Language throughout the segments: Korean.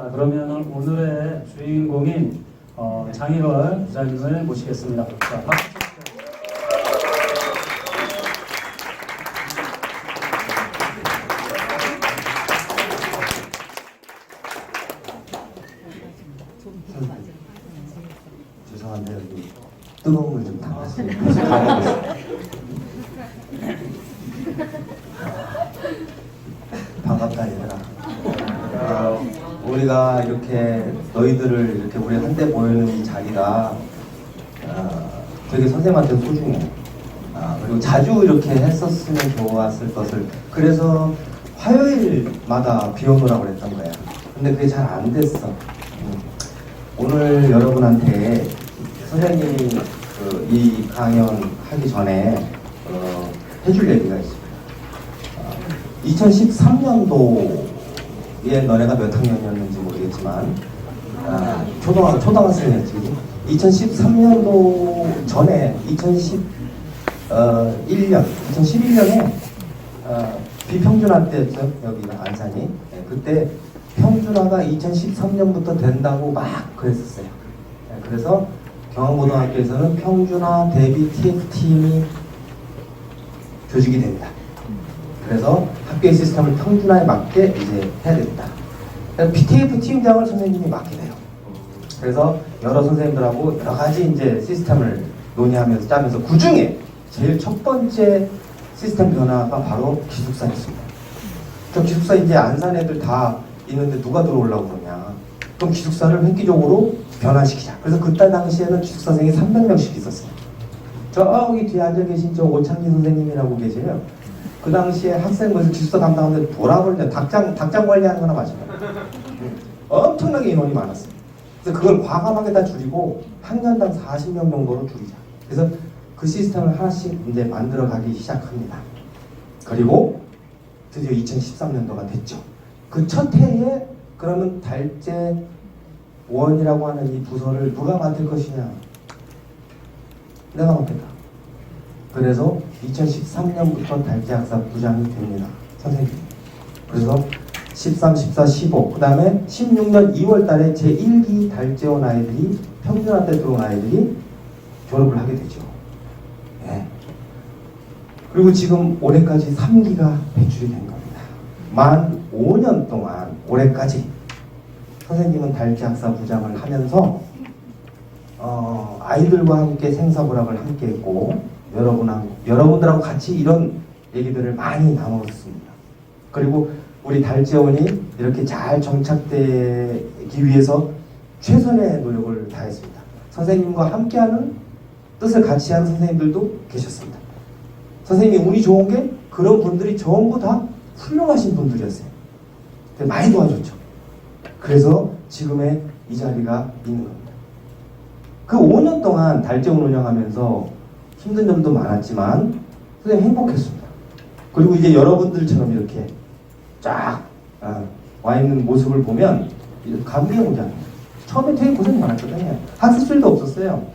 자, 그러면 오늘의 주인공인 장희걸 부장님을 모시겠습니다. 자, 박수 주세요. 죄송한데 여기 뜨거운 물 좀 담았습니다. 반갑다 얘들아. 우리가 이렇게 너희들을 이렇게 우리 한때 모이는 이 자리가 되게 선생님한테 소중해. 그리고 자주 이렇게 했었으면 좋았을 것을. 그래서 화요일마다 비워놓으라고 그랬던 거야. 근데 그게 잘 안 됐어. 오늘 여러분한테 선생님이 이 강연 하기 전에 해줄 얘기가 있습니다. 2013년도에 너네가 몇 학년이었는지 모르겠지만 초등학생이었지. 2013년도 전에 2011년에 비평준화 때였죠. 여기가 안산이. 그때 평준화가 2013년부터 된다고 막 그랬었어요. 그래서 경항고등학교에서는 평준화 대비 TF팀이 조직이 됩니다. 그래서 학교의 시스템을 평준화에 맞게 이제 해야 됩니다. BTF 팀장을 선생님이 맡게 돼요. 그래서 여러 선생님들하고 여러 가지 이제 시스템을 논의하면서 짜면서 그 중에 제일 첫 번째 시스템 변화가 바로 기숙사였습니다. 저 기숙사 이제 안산 애들 다 있는데 누가 들어오려고 그러냐. 그럼 기숙사를 획기적으로 변화시키자. 그래서 그때 당시에는 기숙사생이 300명씩 있었어요. 저기 뒤에 앉아 계신 저 오창기 선생님이라고 계세요. 그 당시에 학생부에서 기숙사 담당하는데 돌아버리냐. 닭장 관리하는 거나 마찬가지예요. 엄청나게 인원이 많았어요. 그래서 그걸 과감하게 다 줄이고 학년당 40명 정도로 줄이자. 그래서 그 시스템을 하나씩 이제 만들어 가기 시작합니다. 그리고 드디어 2013년도가 됐죠. 그 첫 해에 그러면 달제원이라고 하는 이 부서를 누가 맡을 것이냐? 내가 맡겠다. 그래서 2013년부터 달제학사 부장이 됩니다. 선생님. 그래서 13, 14, 15, 그 다음에 16년 2월 달에 제1기 달제원 아이들이 평준화 때 들어온 아이들이 졸업을 하게 되죠. 네. 그리고 지금 올해까지 3기가 배출이 된 겁니다. 만 5년 동안 올해까지 선생님은 달제학사 부장을 하면서 아이들과 함께 생사고락을 함께 했고 여러분들하고 같이 이런 얘기들을 많이 나눴습니다. 그리고 우리 달제원이 이렇게 잘 정착되기 위해서 최선의 노력을 다했습니다. 선생님과 함께하는 뜻을 같이 하는 선생님들도 계셨습니다. 선생님이 운이 좋은 게 그런 분들이 전부 다 훌륭하신 분들이었어요. 많이 도와줬죠. 그래서 지금의 이 자리가 있는 겁니다. 그 5년 동안 달제원 운영하면서 힘든 점도 많았지만 선생님 행복했습니다. 그리고 이제 여러분들처럼 이렇게 쫙 와 있는 모습을 보면 감동의 문장이에요. 처음에 되게 고생이 많았거든요. 학습실도 없었어요.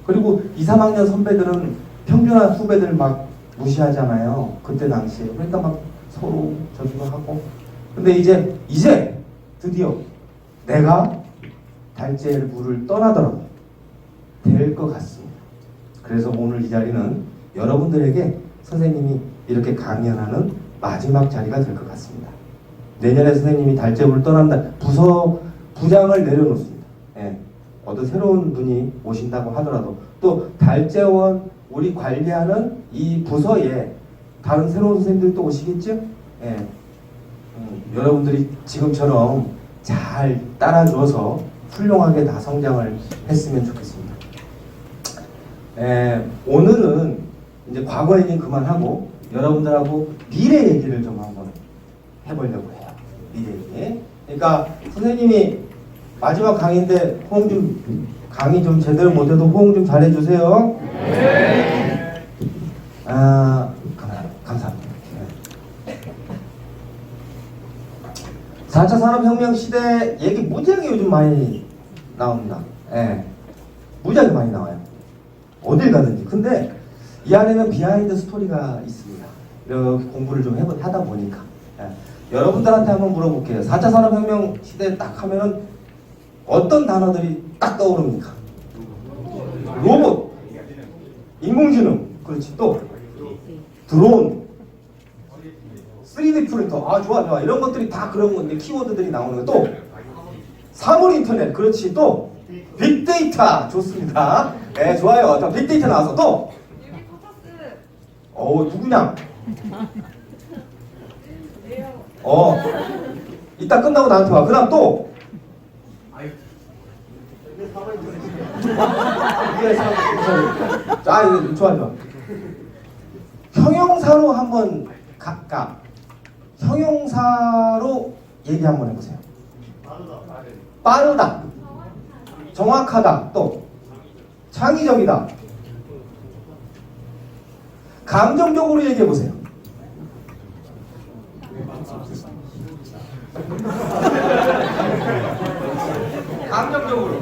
그리고 2, 3학년 선배들은 평균화 후배들 막 무시하잖아요. 그때 당시에. 그러니까 막 서로 저기도 하고. 근데 이제 드디어 내가 달제부를 떠나더라도 될 것 같습니다. 그래서 오늘 이 자리는 여러분들에게 선생님이 이렇게 강연하는 마지막 자리가 될 것 같습니다. 내년에 선생님이 달제부를 떠난다. 부장을 내려놓습니다. 예. 어떤 새로운 분이 오신다고 하더라도 또 달제원 우리 관리하는 이 부서에 다른 새로운 선생님들도 오시겠죠? 예. 여러분들이 지금처럼 잘 따라줘서 훌륭하게 다 성장을 했으면 좋겠습니다. 오늘은 이제 과거 얘기는 그만하고 여러분들하고 미래 얘기를 좀 한번 해보려고 해요. 미래 얘기. 그러니까 선생님이 마지막 강의인데 강의 좀 제대로 못해도 호응 좀 잘해주세요. 네. 감사합니다. 4차 산업혁명 시대 얘기 무지하게 요즘 많이 나옵니다. 예. 무지하게 많이 나와요. 어딜 가든지. 근데 이 안에는 비하인드 스토리가 있습니다. 이렇게 공부를 좀 하다 보니까. 예. 여러분들한테 한번 물어볼게요. 4차 산업혁명 시대에 딱 하면은 어떤 단어들이 딱 떠오릅니까? 로봇, 인공지능, 그렇지, 또 드론, 3D 프린터, 아 좋아 좋아, 이런 것들이 다 그런 건데 키워드들이 나오는 거. 또 사물 인터넷, 그렇지, 또 빅데이터, 좋습니다. 네, 좋아요. 자, 빅데이터 나와서 또 누구냐? 이따 끝나고 나한테 와. 그 다음 또 이거 좋아 좋아. 형용사로 한번 각각 형용사로 얘기 한번 해보세요. 빠르다, 정확하다, 또 창의적이다. 감정적으로 얘기해보세요. 감정적으로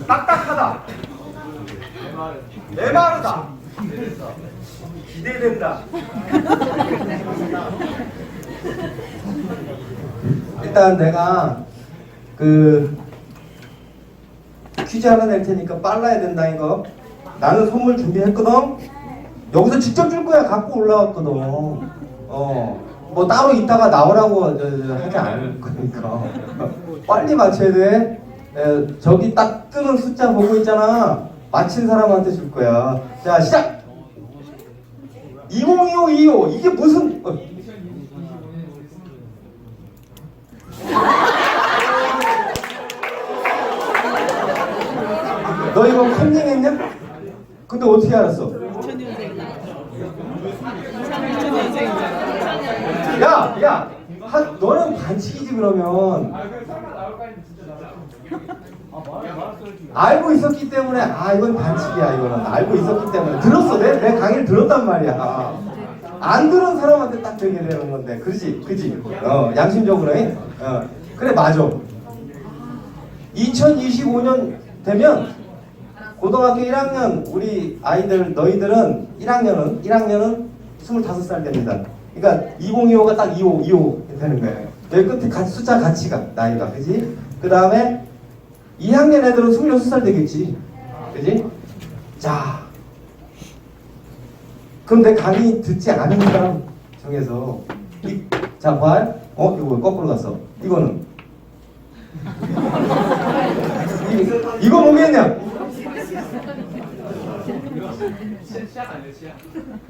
딱딱하다, 메마르다, 기대된다. 일단 내가 퀴즈 하나 낼 테니까 빨라야 된다. 이거 나는 선물 준비했거든. 여기서 직접 줄 거야. 갖고 올라왔거든. 뭐 따로 이따가 나오라고 하지 않을 거니까 빨리 맞춰야 돼. 저기 딱 뜨는 숫자 보고 있잖아. 맞힌 사람한테 줄 거야. 자, 시작. 2025 이게 무슨 너 이거 컨닝했냐? 근데 어떻게 알았어? 2000년생이잖아. 야, 너는 반칙이지 그러면. 알고 있었기 때문에 이건 반칙이야. 이거는 알고 있었기 때문에 들었어. 내 강의를 들었단 말이야. 안 들은 사람한테 딱 되게 되는 건데, 그지? 양심적으로. 그래, 맞아. 2025년 되면 고등학교 1학년 우리 아이들, 너희들은 1학년은 25살 됩니다. 그러니까 2025가 딱 25 되는 거예요. 여기 끝에 숫자 같이 가, 나이가, 그지? 그 다음에 2학년 애들은 26살 되겠지, 그지? 자, 그럼 내 강의 듣지 않은 사람 중에서 자, 봐. 이거 거꾸로 갔어. 이거는 이거 뭐겠냐?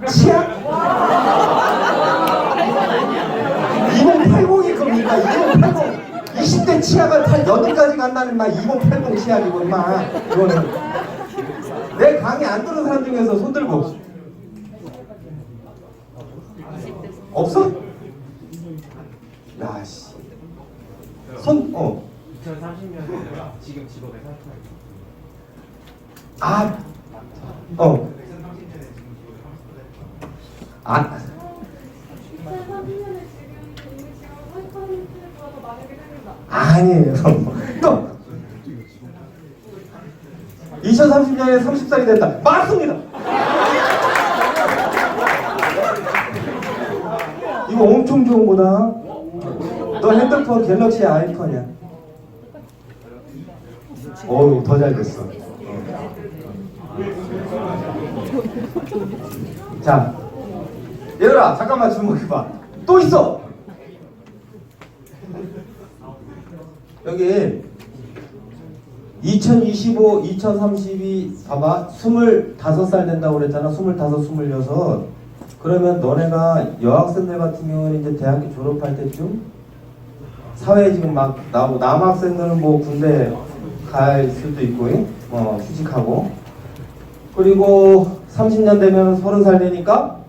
치약? 2080일 겁니까? 2080 20대 치약을 여기까지 간다는 말. 2080 치약이고 임마. 이거는 내 강의 안 들은 사람 중에서 손 들고. 없어? 야, 씨. 2030년에 지금 직업에 아니에요. 또 2030년에 30살이 된다. 맞습니다. 이거 엄청 좋은 거다. 너 핸드폰 갤럭시 아이콘이야. 더 잘 됐어. 자, 얘들아, 잠깐만 주목해봐. 또 있어. 여기 2025, 2032 봐봐. 25살 된다고 그랬잖아. 25, 26. 그러면 너네가 여학생들 같은 경우는 이제 대학교 졸업할 때쯤 사회에 지금 막 나오고, 남학생들은 뭐 군대 갈 수도 있고, 휴직하고, 그리고 30년 되면 30살 되니까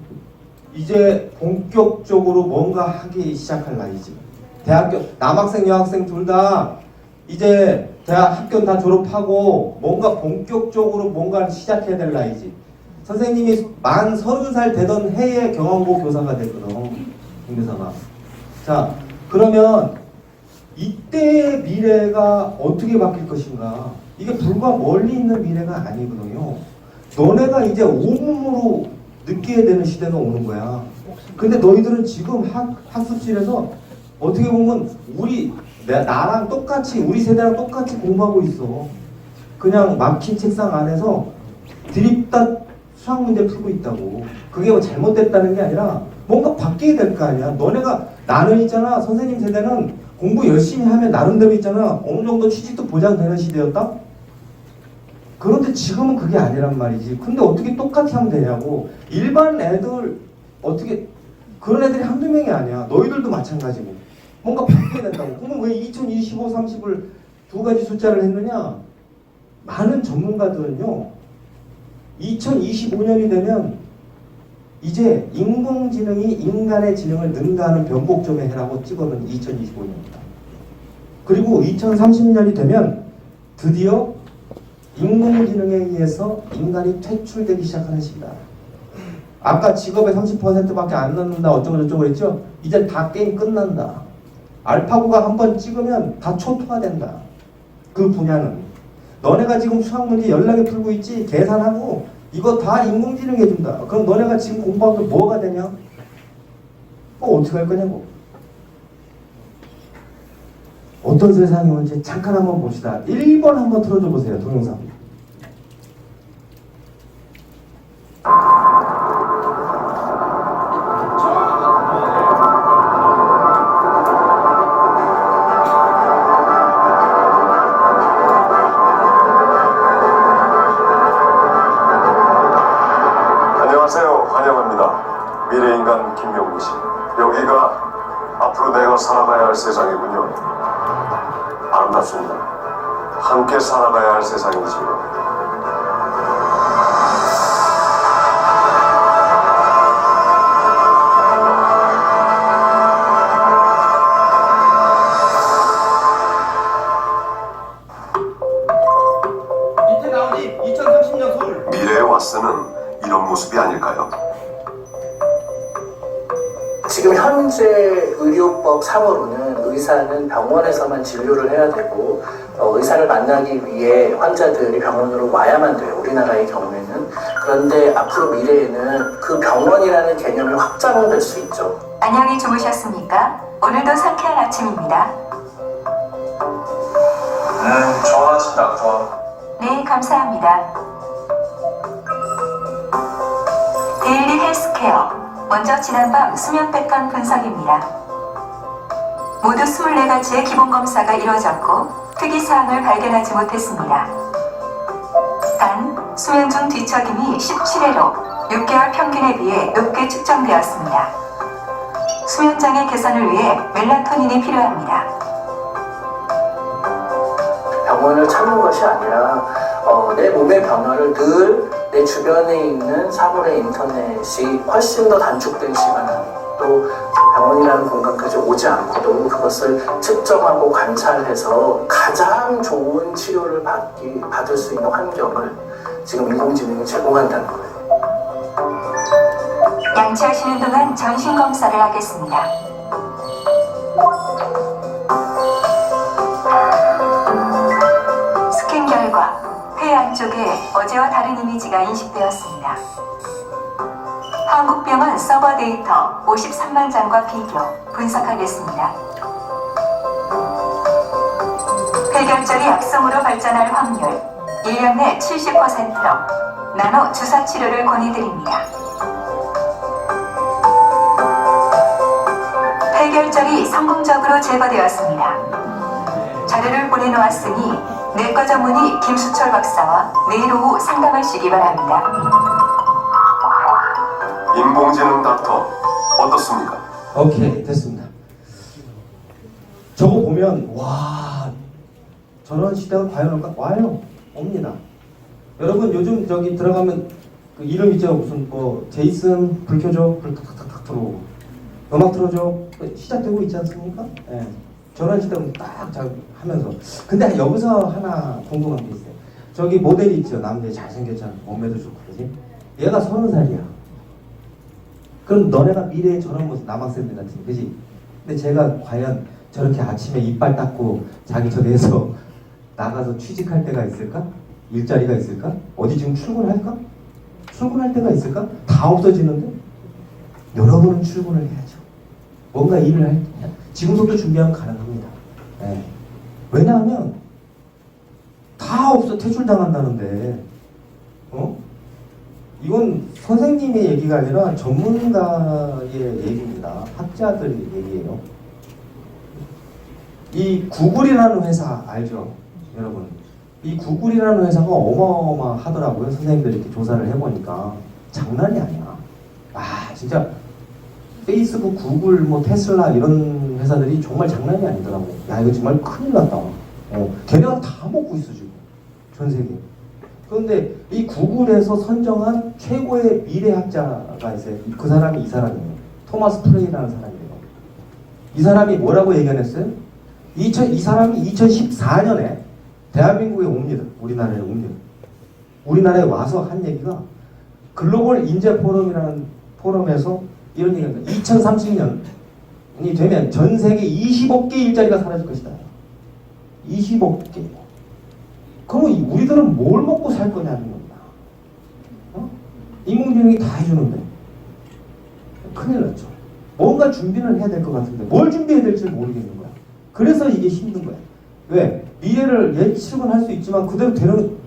이제 본격적으로 뭔가 하기 시작할 나이지. 대학교 남학생 여학생 둘 다 이제 대학 학교 다 졸업하고 뭔가 본격적으로 뭔가를 시작해야 될 나이지. 선생님이 만 30살 되던 해에 경영고 교사가 됐거든, 공교사가. 자, 그러면 이때의 미래가 어떻게 바뀔 것인가? 이게 불과 멀리 있는 미래가 아니거든요. 너네가 이제 온몸으로 느끼게 되는 시대가 오는 거야. 근데 너희들은 지금 학습실에서 어떻게 보면 나랑 똑같이, 우리 세대랑 똑같이 공부하고 있어. 그냥 막힌 책상 안에서 드립다 수학 문제 풀고 있다고. 그게 뭐 잘못됐다는 게 아니라 뭔가 바뀌게 될 거 아니야. 나는 있잖아, 선생님 세대는 공부 열심히 하면 나름대로 있잖아, 어느 정도 취직도 보장되는 시대였다? 그런데 지금은 그게 아니란 말이지. 근데 어떻게 똑같이 하면 되냐고. 일반 애들, 어떻게, 그런 애들이 한두 명이 아니야. 너희들도 마찬가지고. 뭔가 바뀌게 된다고. 그러면 왜 2025, 30을 두 가지 숫자를 했느냐? 많은 전문가들은요, 2025년이 되면 이제 인공지능이 인간의 지능을 능가하는 변곡점에 해라고 찍어놓은 2025년입니다. 그리고 2030년이 되면 드디어 인공지능에 의해서 인간이 퇴출되기 시작하는 시기다. 아까 직업의 30%밖에 안 넣는다 어쩌고 저쩌고 했죠? 이제 다 게임 끝난다. 알파고가 한번 찍으면 다 초토화된다. 그 분야는. 너네가 지금 수학 문제 연락에 풀고 있지? 계산하고 이거 다 인공지능이 해준다. 그럼 너네가 지금 공부한 게 뭐가 되냐? 어떻게 할 거냐고. 어떤 세상이 올지 잠깐 한번 봅시다. 1번 한번 틀어줘 보세요. 동영상. 안녕하세요. 환영합니다. 미래인간 김명훈 씨. 여기가 앞으로 내가 살아가야 할 세상이군요. 아름답습니다. 함께 살아가야 할 세상이지요. 이태 나오니 2030년 서울. 미래의 왓슨은 이런 모습이 아닐까요? 지금 현재 의료법 3호로는 의사는 병원에서만 진료를 해야 되고 의사를 만나기 위해 환자들이 병원으로 와야만 돼요. 우리나라의 경우에는. 그런데 앞으로 미래에는 그 병원이라는 개념이 확장될 수 있죠. 안녕히 주무셨습니까? 오늘도 상쾌한 아침입니다. 좋은 아침 닥터. 네, 감사합니다. 데일리 헬스케어. 먼저 지난밤 수면 패턴 분석입니다. 모두 24가지의 기본 검사가 이루어졌고 특이사항을 발견하지 못했습니다. 단, 수면 중 뒤척임이 17회로 6개월 평균에 비해 높게 측정되었습니다. 수면장애 개선을 위해 멜라토닌이 필요합니다. 병원을 찾는 것이 아니라 내 몸의 변화를 늘 내 주변에 있는 사물의 인터넷이 훨씬 더 단축된 시간 또 병원이라는 공간까지 오지 않고도 그것을 측정하고 관찰해서 가장 좋은 치료를 받을 수 있는 환경을 지금 인공지능이 제공한다는 거예요. 양치하시는 동안 전신검사를 하겠습니다. 스캔 결과 폐 안쪽에 어제와 다른 이미지가 인식되었습니다. 한국병원 서버 데이터 53만 장과 비교 분석하겠습니다. 폐결절이 악성으로 발전할 확률 1년 내 70%로 나노 주사 치료를 권해드립니다. 폐결절이 성공적으로 제거되었습니다. 자료를 보내놓았으니 내과 전문의 김수철 박사와 내일 오후 상담하시기 바랍니다. 인공지능 닥터 어떻습니까? 오케이, 됐습니다. 저거 보면 와, 저런 시대가 과연 올까? 와요. 옵니다. 여러분 요즘 저기 들어가면 그 이름 있죠? 무슨 뭐 제이슨 불 켜줘, 불 탁탁탁 들어오고 음악 틀어줘, 시작되고 있지 않습니까? 예. 저런 시대는 딱 하면서. 근데 여기서 하나 궁금한 게 있어요. 저기 모델이 있죠? 남자 잘생겼잖아. 몸매도 좋고 그러지? 얘가 30살이야. 그럼 너네가 미래의 저런 모습 남학생들 같은, 그지? 근데 제가 과연 저렇게 아침에 이빨 닦고 자기 전에서 나가서 취직할 때가 있을까? 일자리가 있을까? 어디 지금 출근할까? 출근할 때가 있을까? 다 없어지는데 여러분은 출근을 해야죠. 뭔가 일을 할 때 지금부터 준비하면 가능합니다. 네. 왜냐하면 다 없어 퇴출당한다는데 이건 선생님의 얘기가 아니라 전문가의 얘기입니다. 학자들의 얘기예요. 이 구글이라는 회사 알죠? 여러분 이 구글이라는 회사가 어마어마하더라고요. 선생님들이 이렇게 조사를 해보니까 장난이 아니야. 아 진짜 페이스북, 구글, 뭐 테슬라 이런 회사들이 정말 장난이 아니더라고. 야 이거 정말 큰일 났다. 걔네가 다 먹고 있어 지금 전 세계. 그런데 이 구글에서 선정한 최고의 미래학자가 있어요. 그 사람이 이 사람이에요. 토마스 프레이라는 사람이에요. 이 사람이 뭐라고 예견했어요? 이 사람이 2014년에 대한민국에 옵니다. 우리나라에 옵니다. 우리나라에 와서 한 얘기가 글로벌 인재 포럼이라는 포럼에서 이런 얘기입니다. 2030년이 되면 전 세계 20억 개 일자리가 사라질 것이다. 20억 개. 그럼 우리들은 뭘 먹고 살 거냐는 겁니다. 인공지능이 다 해주는데 큰일 났죠. 뭔가 준비를 해야 될 것 같은데 뭘 준비해야 될지 모르겠는 거야. 그래서 이게 힘든 거야. 왜? 미래를 예측은 할 수 있지만 그대로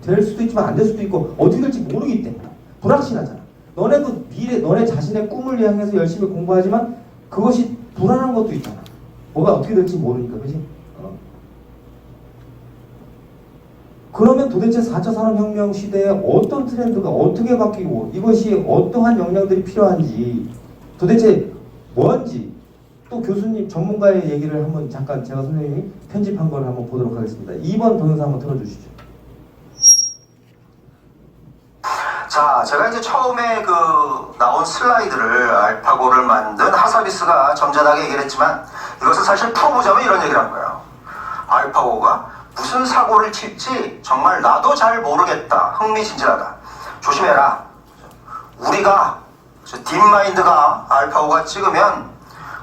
될 수도 있지만 안 될 수도 있고 어떻게 될지 모르기 때문에 불확실하잖아. 너네도 너네 자신의 꿈을 향해서 열심히 공부하지만 그것이 불안한 것도 있잖아. 뭐가 어떻게 될지 모르니까, 그지? 그러면 도대체 4차 산업혁명 시대에 어떤 트렌드가 어떻게 바뀌고 이것이 어떠한 역량들이 필요한지 도대체 뭔지 또 교수님 전문가의 얘기를 한번 잠깐 제가 선생님이 편집한 걸 한번 보도록 하겠습니다. 2번 동영상 한번 틀어주시죠. 자, 제가 이제 처음에 나온 슬라이드를 알파고를 만든 하사비스가 점잖하게 얘기를 했지만 이것을 사실 풀어보자면 이런 얘기를 한 거예요. 알파고가 무슨 사고를 칠지 정말 나도 잘 모르겠다. 흥미진진하다. 조심해라. 우리가 딥마인드가 알파고가 찍으면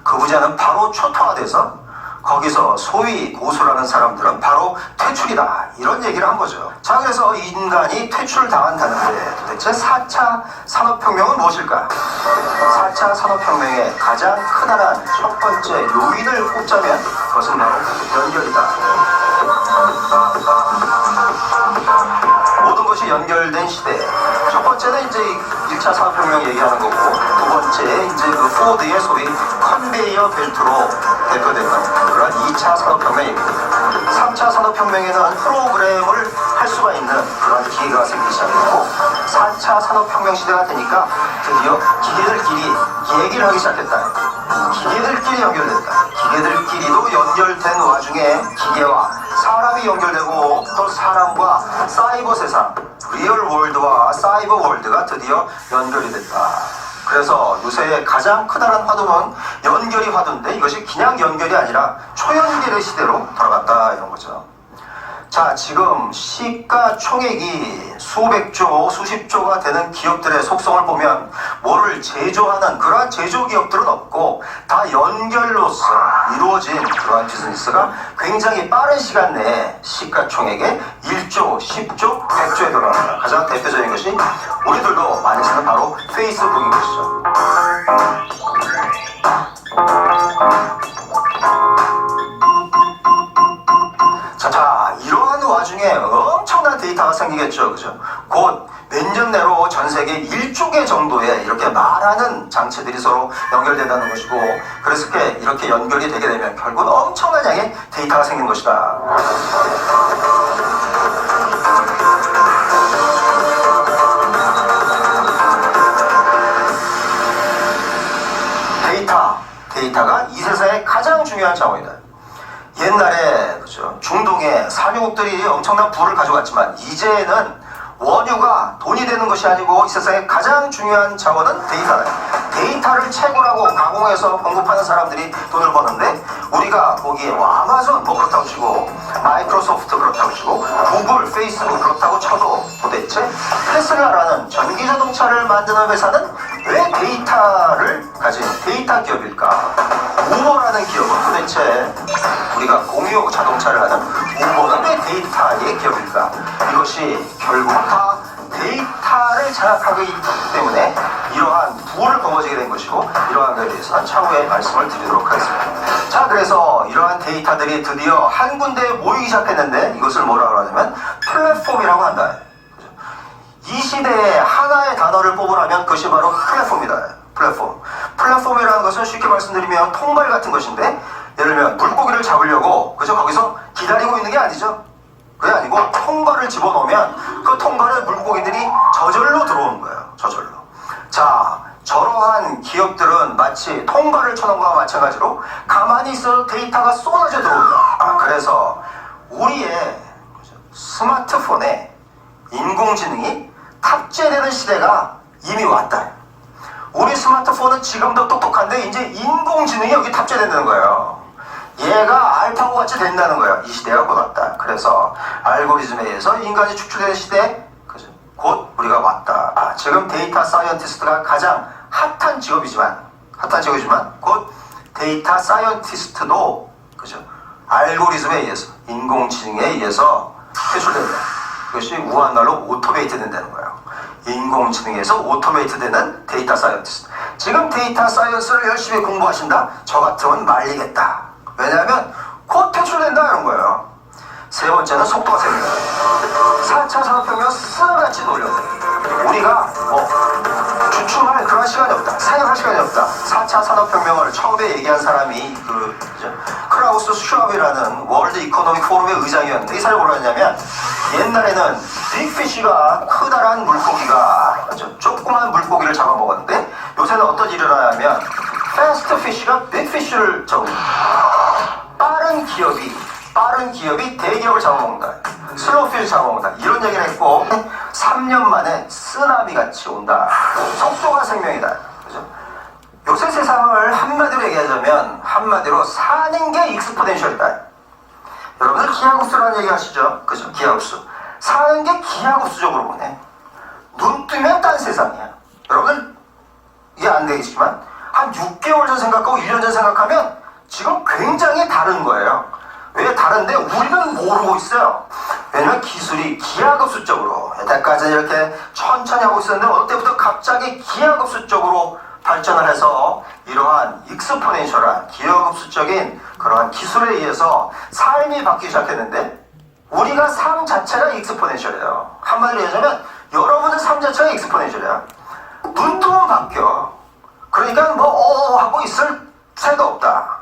그 부자는 바로 초토화돼서 거기서 소위 고수라는 사람들은 바로 퇴출이다. 이런 얘기를 한 거죠. 자, 그래서 인간이 퇴출당한다는데 도대체 4차 산업혁명은 무엇일까? 4차 산업혁명의 가장 크다란 첫 번째 요인을 꼽자면 그것은 바로 연결이다. 모든 것이 연결된 시대. 첫 번째는 이제 1차 산업혁명 얘기하는 거고, 두 번째 이제 그 포드의 소위 컨베이어 벨트로 대표되는 그런 2차 산업혁명이고, 3차 산업혁명에는 프로그램을 할 수가 있는 그런 기계가 생기기 시작했고, 4차 산업혁명 시대가 되니까 드디어 기계들끼리 얘기를 하기 시작했다. 기계들끼리 연결됐다. 기계들끼리도 연결된 와중에 기계와 사람이 연결되고 또 사람과 사이버 세상, 리얼 월드와 사이버 월드가 드디어 연결이 됐다. 그래서 요새 가장 크다란 화두는 연결이 화두인데 이것이 그냥 연결이 아니라 초연결의 시대로 돌아갔다 이런 거죠. 자, 지금 시가총액이 수백조, 수십조가 되는 기업들의 속성을 보면 뭐를 제조하는 그러한 제조기업들은 없고 다 연결로서 이루어진 그러한 비즈니스가 굉장히 빠른 시간 내에 시가총액의 1조, 10조, 100조에 들어갑니다. 가장 대표적인 것이 우리들도 많이 쓰는 바로 페이스북인 것이죠. 자, 이러한 와중에 엄청난 데이터가 생기겠죠. 그죠? 곧 몇 년 내로 전 세계 1조 개 정도의 이렇게 말하는 장치들이 서로 연결된다는 것이고, 그래서 이렇게 연결이 되게 되면 결국은 엄청난 양의 데이터가 생긴 것이다. 데이터가 이 세상의 가장 중요한 자원이다. 옛날에 그죠, 중동의 산유국들이 엄청난 부를 가져갔지만 이제는 원유가 돈이 되는 것이 아니고 이 세상의 가장 중요한 자원은 데이터다. 데이터를 채굴하고 가공해서 공급하는 사람들이 돈을 버는데 우리가 보기에 아마존 뭐 그렇다고 치고 마이크로소프트 그렇다고 치고 구글, 페이스북 그렇다고 쳐도 도대체 테슬라라는 전기자동차를 만드는 회사는 왜 데이터를 가진 데이터 기업일까? 우버라는 기업은 도대체 우리가 공유 자동차를 하는 우버는 왜 데이터의 기업일까? 이것이 결국 다 데이터를 데이터를 장악하기 때문에 이러한 부를 거머쥐게 된 것이고, 이러한 것에 대해서는 차후에 말씀을 드리도록 하겠습니다. 자, 그래서 이러한 데이터들이 드디어 한 군데에 모이기 시작했는데, 이것을 뭐라고 하냐면 플랫폼이라고 한다. 이 시대에 하나의 단어를 뽑으라면 그것이 바로 플랫폼이다. 플랫폼. 플랫폼이라는 것은 쉽게 말씀드리면 통발 같은 것인데, 예를 들면 물고기를 잡으려고 그저 거기서 기다리고 있는 게 아니죠. 그게 아니고 통발을 집어넣으면 그 통발에 물고기들이 저절로 들어오는 거예요. 저절로. 자, 저러한 기업들은 마치 통발을 쳐놓은 것과 마찬가지로 가만히 있어도 데이터가 쏟아져 들어온다. 그래서 우리의 스마트폰에 인공지능이 탑재되는 시대가 이미 왔다. 우리 스마트폰은 지금도 똑똑한데 이제 인공지능이 여기 탑재된다는 거예요. 얘가 알파고 같이 된다는 거예요. 이 시대가 곧 왔다. 그래서 알고리즘에 의해서 인간이 축출되는 시대, 그죠? 곧 우리가 왔다. 지금 데이터 사이언티스트가 가장 핫한 직업이지만 곧 데이터 사이언티스트도, 그죠? 알고리즘에 의해서, 인공지능에 의해서 퇴출된다. 그것이 우한말로 오토메이트 된다는 거예요. 인공지능에서 오토메이트 되는 데이터 사이언티스트. 지금 데이터 사이언스를 열심히 공부하신다? 저 같으면 말리겠다. 왜냐하면 곧 퇴출된다 이런 거예요. 세 번째는 속도가 셉니다. 4차 산업혁명 쓰나같이 놀려. 우리가 주춤할 그런 시간이 없다. 생각할 시간이 없다. 4차 산업혁명을 처음에 얘기한 사람이 크라우스 슈왑이라는 월드 이코노믹 포럼의 의장이었는데, 이 사람이 뭐라 했냐면, 옛날에는 빅피쉬가 커다란 물고기가 조그만 물고기를 잡아먹었는데, 요새는 어떤 일을 하냐면 패스트 피쉬가 빅피쉬를 빠른 기업이 대기업을 잡아먹는다. 슬로우 피쉬 잡아먹는다. 이런 얘기를 했고, 3년 만에 쓰나미 같이 온다. 속도가 생명이다. 그죠? 요새 세상을 한마디로 얘기하자면, 한마디로 사는 게 익스포넨셜이다. 여러분들 기하급수라는 얘기 하시죠? 그죠? 기하급수. 사는 게 기하급수적으로 보네. 눈 뜨면 딴 세상이야. 여러분들 이해 안 되겠지만, 한 6개월 전 생각하고 1년 전 생각하면 지금 굉장히 다른 거예요. 왜 다른데 우리는 모르고 있어요. 왜냐면 기술이 기하급수적으로, 여태까지 이렇게 천천히 하고 있었는데 어느 때부터 갑자기 기하급수적으로 발전을 해서 이러한 익스포넨셜한 기하급수적인 그러한 기술에 의해서 삶이 바뀌기 시작했는데, 우리가 삶 자체가 익스포넨셜이에요. 한마디로 얘기하자면 여러분의 삶 자체가 익스포넨셜이야. 눈 뜨면 바뀌어. 그러니까 하고 있을 새도 없다.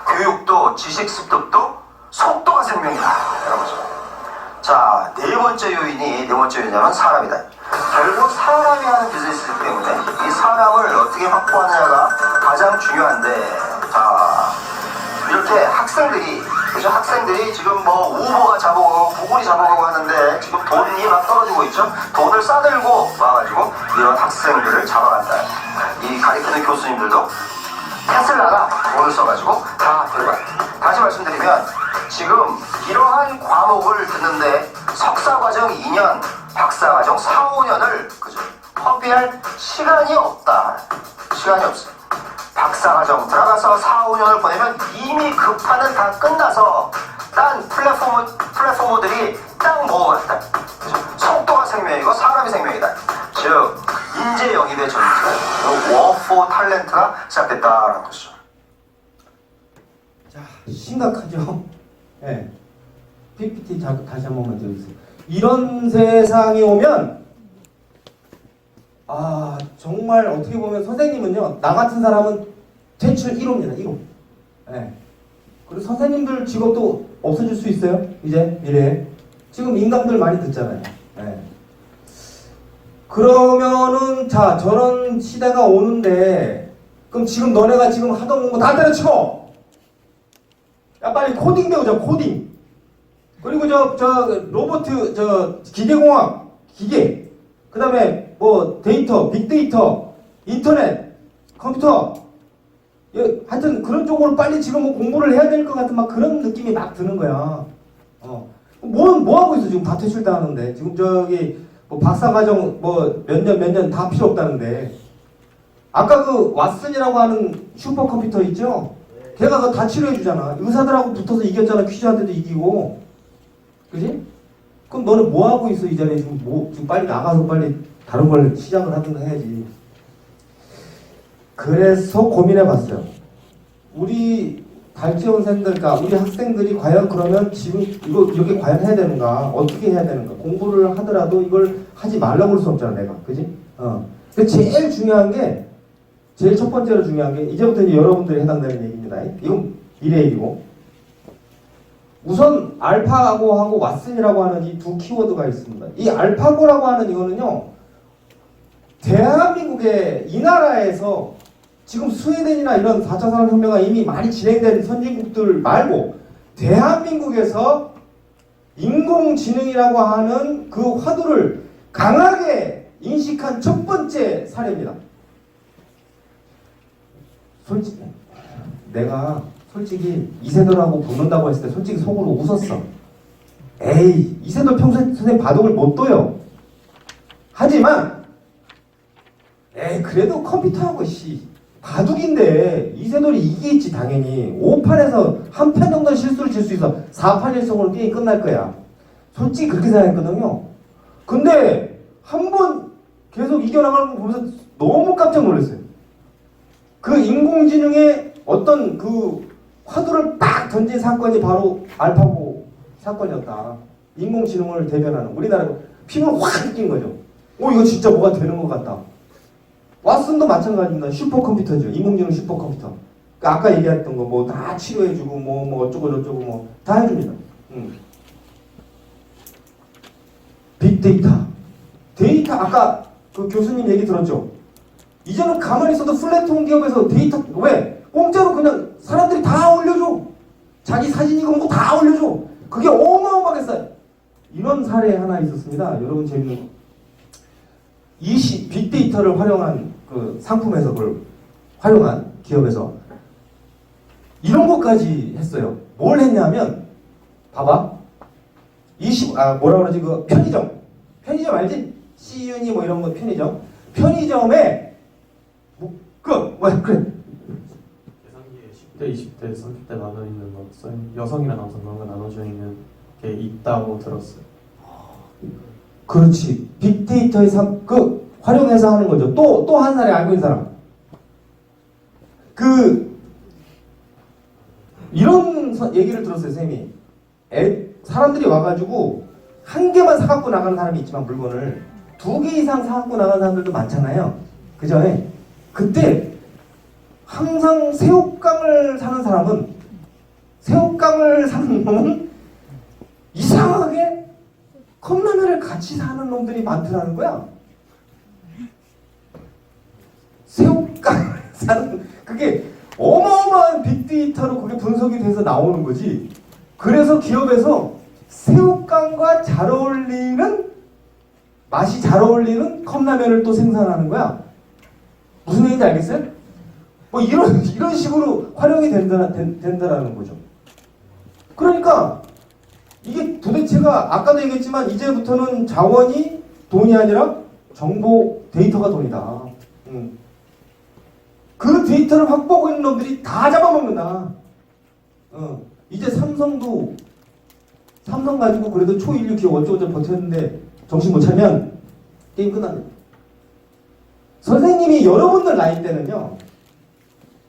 교육도 지식 습득도 속도가 생명이다. 여러분. 자, 네 번째 요인이냐면 사람이다. 결국 사람이 하는 비즈니스이기 때문에 이 사람을 어떻게 확보하느냐가 가장 중요한데, 자, 이렇게 학생들이 지금 우버가 잡아오고 구글이 잡아오고 하는데 지금 돈이 막 떨어지고 있죠. 돈을 싸들고 와가지고 이런 학생들을 잡아간다. 이 가르치는 교수님들도 테슬라가 돈을 써가지고 다 들어가요. 다시 말씀드리면, 지금 이러한 과목을 듣는데 석사과정 2년, 박사과정 4, 5년을 허비할 시간이 없다. 시간이 없어요. 박사과정 들어가서 4, 5년을 보내면 이미 급파는 다 끝나서 딴 플랫포머들이 딱 먹어갔다. 속도가 생명이고 사람이 생명이다. 즉 인재 영입의 전쟁, 워포 탤런트가 시작됐다라는 것이죠. 자, 심각하죠. 네. PPT 다시 한 번만 드려주세요. 이런 세상이 오면, 정말 어떻게 보면 선생님은요, 나 같은 사람은 퇴출 1호입니다. 1호. 네. 그리고 선생님들 직업도 없어질 수 있어요. 이제 미래에. 지금 인강들 많이 듣잖아요. 네. 그러면은 자, 저런 시대가 오는데, 그럼 지금 너네가 지금 하던 공부 다 때려치고, 야 빨리 코딩 배우자. 코딩. 그리고 로보트, 기계공학, 기계. 그 다음에 데이터, 빅데이터, 인터넷, 컴퓨터. 하여튼 그런 쪽으로 빨리 지금 공부를 해야 될 것 같은 막 그런 느낌이 막 드는 거야. 뭐 하고 있어 지금. 다 퇴출당하는데. 지금 박사과정 몇 년 다 필요 없다는데. 아까 그 왓슨이라고 하는 슈퍼컴퓨터 있죠? 걔가 그거 다 치료해주잖아. 의사들하고 붙어서 이겼잖아. 퀴즈한테도 이기고. 그지? 그럼 너는 뭐 하고 있어 이 자리에 지금. 지금 빨리 나가서 빨리 다른 걸 시작을 하든 해야지. 그래서 고민해봤어요. 우리 달지원생들, 그러니까 우리 학생들이 과연 그러면 지금 이거 이렇게 과연 해야 되는가? 어떻게 해야 되는가? 공부를 하더라도 이걸 하지 말라고 할 수 없잖아, 내가. 그지? 근데 제일 중요한 게, 제일 첫 번째로 중요한 게, 이제부터 이제 여러분들이 해당되는 얘기입니다. 이건 미래 얘기고. 우선 알파고하고 왓슨이라고 하는 이 두 키워드가 있습니다. 이 알파고라고 하는 이거는요, 대한민국의 이 나라에서 지금 스웨덴이나 이런 4차 산업혁명이 이미 많이 진행된 선진국들 말고 대한민국에서 인공지능이라고 하는 그 화두를 강하게 인식한 첫 번째 사례입니다. 내가 솔직히 이세돌하고 붙는다고 했을 때 솔직히 속으로 웃었어. 에이, 이세돌 평소에 선생님 바둑을 못 둬요. 하지만 에이, 그래도 컴퓨터하고 바둑인데 이세돌이 이기겠지 당연히. 5판에서 한 판 정도 실수를 질 수 있어. 4판 1승으로 게임이 끝날 거야. 솔직히 그렇게 생각했거든요. 근데 한 번 계속 이겨나가는 거 보면서 너무 깜짝 놀랐어요. 그 인공지능의 어떤 그 화두를 딱 던진 사건이 바로 알파고 사건이었다. 인공지능을 대변하는 우리나라가 피부를 확 느낀 거죠. 이거 진짜 뭐가 되는 것 같다. 왓슨도 마찬가지입니다. 슈퍼컴퓨터죠. 인공지능 슈퍼컴퓨터. 그러니까 아까 얘기했던 거 뭐 다 치료해주고 뭐 어쩌고 저쩌고 뭐 다 해줍니다. 빅데이터. 데이터 아까 그 교수님 얘기 들었죠. 이제는 가만히 있어도 플랫폼 기업에서 데이터 왜? 공짜로 그냥 사람들이 다 올려줘. 자기 사진이고 뭐 다 올려줘. 그게 어마어마하게 싸요. 이런 사례 하나 있었습니다. 여러분 재밌는 거. 빅데이터를 활용한 그 상품에서 그걸 활용한 기업에서 이런 것까지 했어요. 뭘 했냐면 봐봐. 뭐라 그러지? 그 편의점 알지? 시윤이 뭐 이런 거 편의점에 그래. 계산기에 10대, 20대, 30대 나눠 있는 거 여성이랑 남성 그런 거 나눠져 있는 게 있다고 들었어요. 그렇지. 빅데이터의 활용해서 하는 거죠. 또 한 사례 알고 있는 사람. 이런 얘기를 들었어요, 쌤이. 사람들이 와가지고 한 개만 사갖고 나가는 사람이 있지만 물건을 2개 이상 사갖고 나가는 사람들도 많잖아요. 그죠? 그때 항상 새우깡을 사는 놈은 이상하게 컵라면을 같이 사는 놈들이 많더라는 거야. 새우깡을 사는 그게 어마어마한 빅데이터로 그게 분석이 돼서 나오는 거지. 그래서 기업에서 새우깡과 맛이 잘 어울리는 컵라면을 또 생산하는 거야. 무슨 얘기인지 알겠어요? 뭐 이런 식으로 활용이 된다라는 거죠. 그러니까 이게 도대체가 아까도 얘기했지만 이제부터는 자원이 돈이 아니라 정보 데이터가 돈이다. 그 데이터를 확보하고 있는 놈들이 다 잡아먹는다. 이제 삼성 가지고 그래도 초일류 기업 어쩌고저쩌고 버텼는데 정신 못 차면 게임 끝납니다. 선생님이 여러분들 나이 때는요,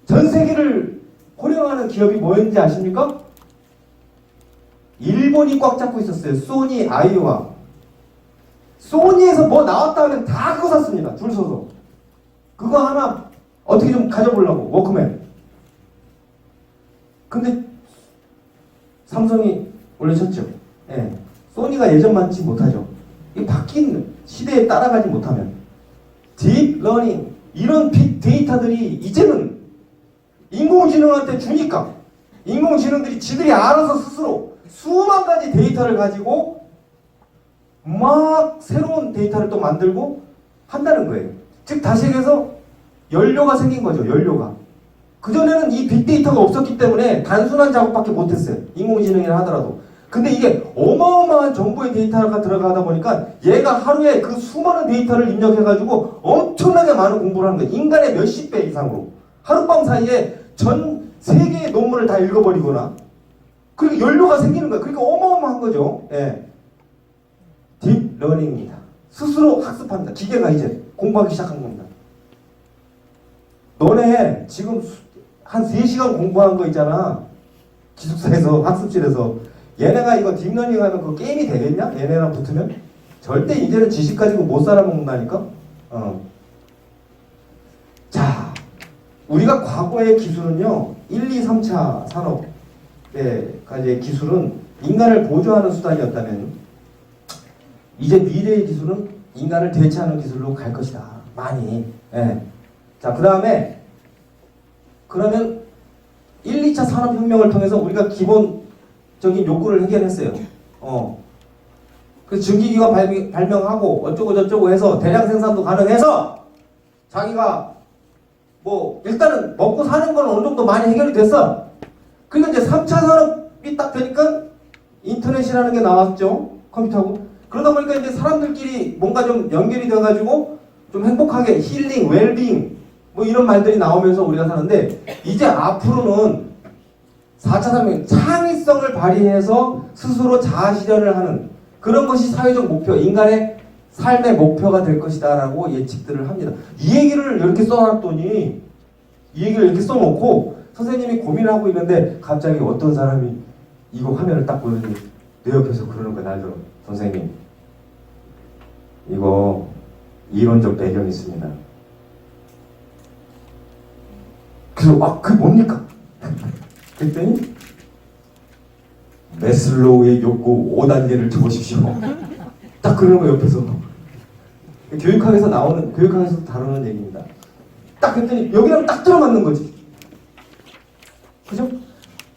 전 세계를 호령하는 기업이 뭐였는지 아십니까? 일본이 꽉 잡고 있었어요. 소니, 아이오와. 소니에서 뭐 나왔다 하면 다 그거 샀습니다. 줄 서서. 그거 하나 어떻게 좀 가져보려고, 워크맨. 근데 삼성이 올려쳤죠. 예. 소니가 예전만치 못하죠. 이 바뀐 시대에 따라가지 못하면. 딥러닝, 이런 빅데이터들이 이제는 인공지능한테 주니까 인공지능들이 지들이 알아서 스스로 수만 가지 데이터를 가지고 막 새로운 데이터를 또 만들고 한다는 거예요. 즉 다시 얘기해서 연료가 생긴 거죠. 연료가. 그전에는 이 빅데이터가 없었기 때문에 단순한 작업밖에 못했어요. 인공지능이라 하더라도. 근데 이게 어마어마한 정보의 데이터가 들어가다 보니까 얘가 하루에 그 수많은 데이터를 입력해가지고 엄청나게 많은 공부를 하는 거예요. 인간의 몇십 배 이상으로. 하룻밤 사이에 전 세계의 논문을 다 읽어버리거나. 그리고 연료가 생기는 거예요. 그러니까 어마어마한 거죠. 예. 딥러닝입니다. 스스로 학습합니다. 기계가 이제 공부하기 시작한 겁니다. 너네 지금 한 3시간 공부한 거 있잖아. 기숙사에서 학습실에서. 얘네가 이거 딥러닝 하면 그 게임이 되겠냐? 얘네랑 붙으면? 절대 이제는 지식 가지고 못 살아먹는다니까? 자, 우리가 과거의 기술은요, 1, 2, 3차 산업의 기술은 인간을 보조하는 수단이었다면, 이제 미래의 기술은 인간을 대체하는 기술로 갈 것이다. 많이. 예. 자, 그 다음에, 그러면 1, 2차 산업혁명을 통해서 우리가 기본적인 욕구를 해결했어요. 그래서 증기기관 발명하고 어쩌고 저쩌고 해서 대량 생산도 가능해서 자기가 뭐 일단은 먹고 사는 건 어느 정도 많이 해결이 됐어. 그리고 이제 3차 산업이 딱 되니까 인터넷이라는 게 나왔죠. 컴퓨터하고. 그러다 보니까 이제 사람들끼리 뭔가 좀 연결이 돼가지고 좀 행복하게 힐링, 웰빙 뭐 이런 말들이 나오면서 우리가 사는데 이제 앞으로는 4차 산업이 창의성을 발휘해서 스스로 자아실현을 하는 그런 것이 사회적 목표, 인간의 삶의 목표가 될 것이다 라고 예측들을 합니다. 이 얘기를 이렇게 써놨더니 이 얘기를 이렇게 써놓고 선생님이 고민을 하고 있는데 갑자기 어떤 사람이 이거 화면을 딱 보더니 내 옆에서 그러는 거야. 나도 선생님 이거 이론적 배경이 있습니다. 그래서 그게 뭡니까? 그랬더니 매슬로우의 욕구 5단계를 적으십시오. 딱 그러는 거 옆에서. 교육학에서 다루는 얘기입니다. 딱 했더니 여기랑 딱 들어맞는 거지. 그죠?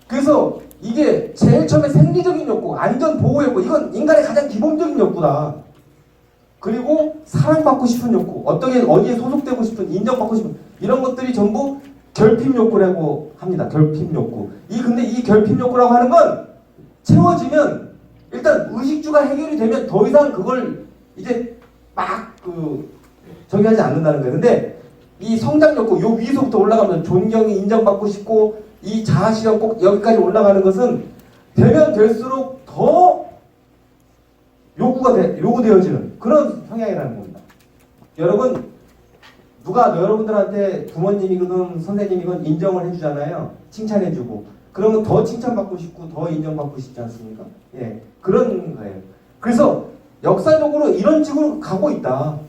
그래서 이게 제일 처음에 생리적인 욕구, 안전 보호 욕구, 이건 인간의 가장 기본적인 욕구다. 그리고 사랑받고 싶은 욕구, 어디에 소속되고 싶은, 인정받고 싶은 이런 것들이 전부 결핍 욕구라고 합니다. 결핍 욕구. 근데 이 결핍 욕구라고 하는 건 채워지면 일단 의식주가 해결이 되면 더 이상 그걸 이제 막 저기 하지 않는다는 거예요. 근데 이 성장 욕구, 요 위에서부터 올라가면 존경이 인정받고 싶고 이 자아실현 꼭 여기까지 올라가는 것은 되면 될수록 더 요구되어지는 그런 성향이라는 겁니다. 여러분, 누가 여러분들한테 부모님이건 선생님이건 인정을 해주잖아요. 칭찬해주고. 그러면 더 칭찬받고 싶고 더 인정받고 싶지 않습니까? 예, 그런 거예요. 그래서 역사적으로 이런 식으로 가고 있다.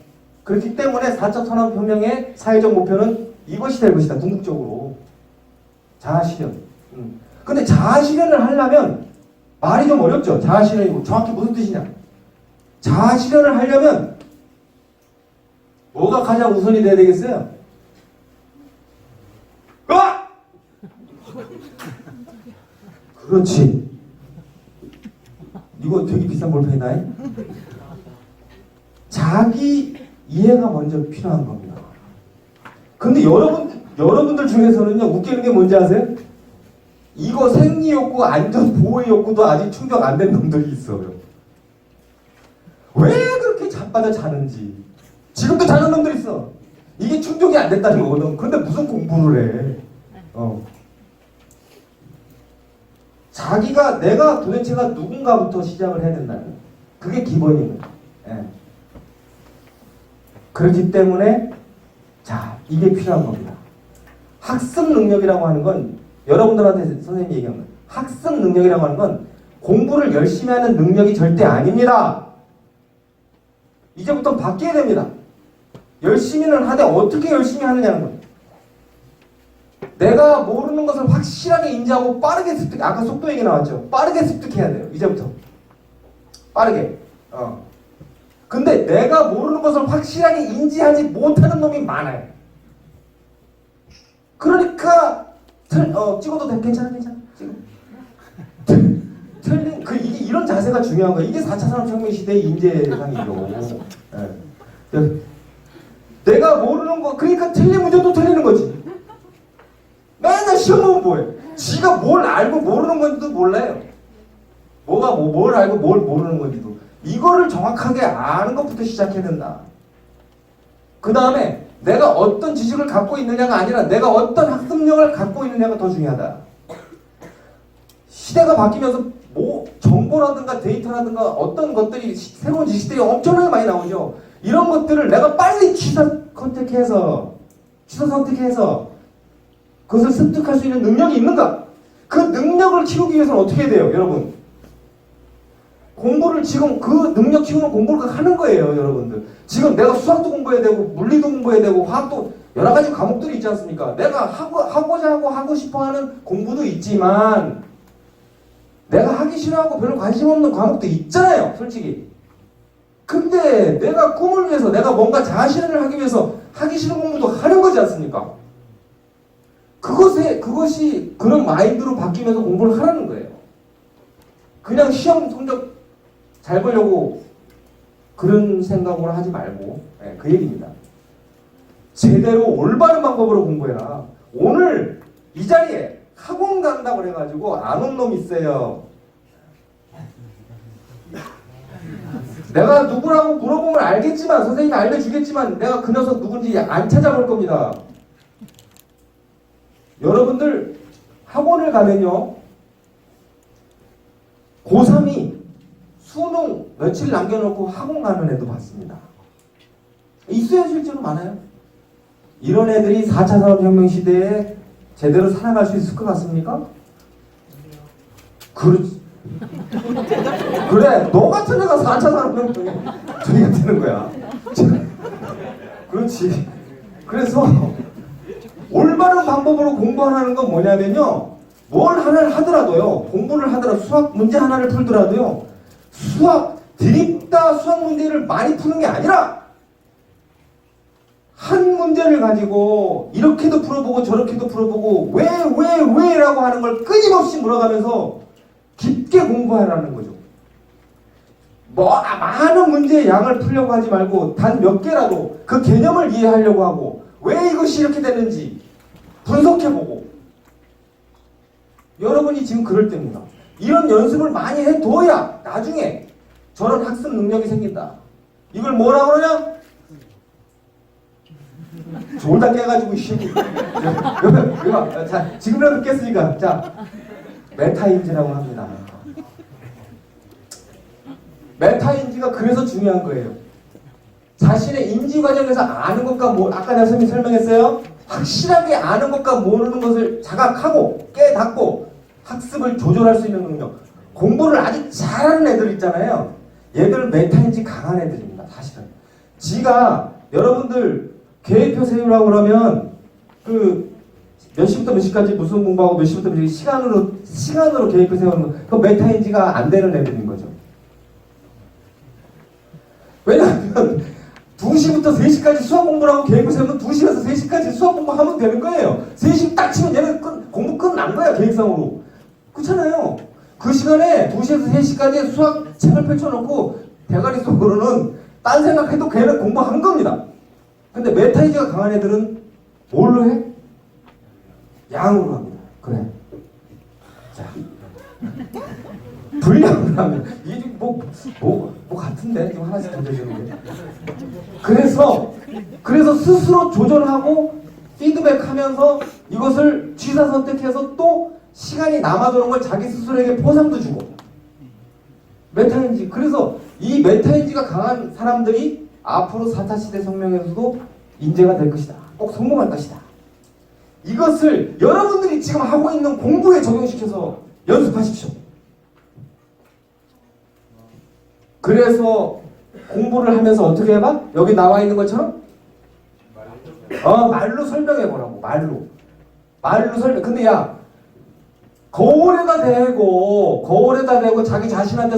그렇기 때문에 4차 산업혁명의 사회적 목표는 이것이 될 것이다. 궁극적으로. 자아실현. 근데 자아실현을 하려면 말이 좀 어렵죠. 자아실현이 정확히 무슨 뜻이냐. 자아실현을 하려면 뭐가 가장 우선이 돼야 되겠어요? 그렇지. 이거 되게 비싼 볼펜이다. 자기 이해가 먼저 필요한 겁니다. 근데 여러분들 중에서는요, 웃기는 게 뭔지 아세요? 이거 생리욕구, 안전보호의 욕구도 아직 충족 안 된 놈들이 있어요. 왜 그렇게 자빠져 자는지. 지금도 자는 놈들 있어. 이게 충족이 안 됐다는 거거든. 그런데 무슨 공부를 해. 자기가 내가 도대체가 누군가부터 시작을 해야 된다는 거예요. 그게 기본입니다. 예. 그렇기 때문에 자, 이게 필요한 겁니다. 학습 능력이라고 하는 건 여러분들한테 선생님이 얘기한 거예요. 학습 능력이라고 하는 건 공부를 열심히 하는 능력이 절대 아닙니다. 이제부터 바뀌어야 됩니다. 열심히는 하되 어떻게 열심히 하느냐는 거예요. 내가 모르는 것을 확실하게 인지하고 빠르게 습득, 아까 속도 얘기 나왔죠. 빠르게 습득해야 돼요. 이제부터. 빠르게. 근데 내가 모르는 것을 확실하게 인지하지 못하는 놈이 많아요. 그러니까 찍어도 돼. 괜찮아. 지금 틀린 이게 이런 자세가 중요한 거예요. 이게 4차 산업혁명 시대의 인재상이죠. 네. 내가 모르는 거, 그러니까 틀린 문제도 틀리는 거지. 맨날 시험 보면 뭐해? 지가 뭘 알고 모르는 건지도 몰라요. 뭘 알고 뭘 모르는 건지도. 이거를 정확하게 아는 것부터 시작해야 된다. 그 다음에 내가 어떤 지식을 갖고 있느냐가 아니라 내가 어떤 학습력을 갖고 있느냐가 더 중요하다. 시대가 바뀌면서 뭐 정보라든가 데이터라든가 어떤 것들이 새로운 지식들이 엄청나게 많이 나오죠. 이런 것들을 내가 빨리 취사 선택해서 그것을 습득할 수 있는 능력이 있는가? 그 능력을 키우기 위해서는 어떻게 해야 돼요, 여러분? 공부를 지금 그 능력 키우는 공부를 하는 거예요, 여러분들. 지금 내가 수학도 공부해야 되고 물리도 공부해야 되고 화학도 여러 가지 과목들이 있지 않습니까? 내가 하고자 하고 하고 싶어하는 공부도 있지만 내가 하기 싫어하고 별로 관심 없는 과목도 있잖아요, 솔직히. 근데 내가 꿈을 위해서 내가 뭔가 자아실현을 하기 위해서 하기 싫은 공부도 하는 거지 않습니까? 그것이 그런 마인드로 바뀌면서 공부를 하라는 거예요. 그냥 시험 성적 잘 보려고 그런 생각으로 하지 말고, 네, 그 얘기입니다. 제대로 올바른 방법으로 공부해라. 오늘 이 자리에 학원 간다고 그래가지고 안 온 놈 있어요. 내가 누구라고 물어보면 알겠지만, 선생님이 알려주겠지만 내가 그 녀석 누군지 안 찾아볼 겁니다. 여러분들 학원을 가면요, 고3이 수능 며칠 남겨놓고 학원 가는 애도 봤습니다. 있어요, 실제로 많아요. 이런 애들이 4차 산업혁명 시대에 제대로 살아갈 수 있을 것 같습니까? 그렇지. 그래, 너 같은 애가 4차 산업혁명에 저희가 되는 거야. 그렇지. 그래서 올바른 방법으로 공부하는 건 뭐냐면요, 뭘 하더라도요, 공부를 하더라도 수학 문제 하나를 풀더라도요, 드립다 수학 문제를 많이 푸는 게 아니라 한 문제를 가지고 이렇게도 풀어보고 저렇게도 풀어보고 왜라고 하는 걸 끊임없이 물어가면서 깊게 공부하라는 거죠. 많은 문제의 양을 풀려고 하지 말고 단 몇 개라도 그 개념을 이해하려고 하고 왜 이것이 이렇게 됐는지 분석해보고. 여러분이 지금 그럴 때입니다. 이런 연습을 많이 해둬야 나중에 저런 학습 능력이 생긴다. 이걸 뭐라 그러냐? 졸다 깨가지고 자, 지금이라도 깼으니까 자, 메타인지라고 합니다. 메타인지가 그래서 중요한 거예요. 자신의 인지 과정에서 아는 것과 아까 내가 설명했어요. 확실하게 아는 것과 모르는 것을 자각하고 깨닫고 학습을 조절할 수 있는 능력. 공부를 아주 잘하는 애들 있잖아요. 얘들 메타인지 강한 애들입니다. 사실은. 지가 여러분들 계획표 세우라고 그러면 몇 시부터 몇 시까지 무슨 공부하고 몇 시부터 몇 시 시간으로 계획표 세우는 거, 그 메타인지가 안 되는 애들인 거죠. 왜냐하면 2시부터 3시까지 수학 공부를 하고 계획표 세우면 2시에서 3시까지 수학 공부하면 되는 거예요. 3시 딱 치면 얘는 공부 끝난 거야, 계획상으로. 그렇잖아요. 그 시간에 2시에서 3시까지 수학 책을 펼쳐놓고 대가리 속으로는 딴 생각해도 걔는 공부한 겁니다. 근데 메타인지가 강한 애들은 뭘로 해? 양으로 합니다. 그래. 자, 분량으로 하면 이게 지금 뭐 같은데 지금 하나씩 던져주는 게. 그래서 스스로 조절하고 피드백하면서 이것을 취사 선택해서 또 시간이 남아도는 걸 자기 스스로에게 보상도 주고. 메타인지. 그래서 이 메타인지가 강한 사람들이 앞으로 4차 시대 혁명에서도 인재가 될 것이다. 꼭 성공할 것이다. 이것을 여러분들이 지금 하고 있는 공부에 적용시켜서 연습하십시오. 그래서 공부를 하면서 어떻게 해봐? 여기 나와 있는 것처럼 말로 설명해보라고. 말로 설명. 근데 야, 거울에다 대고 자기 자신한테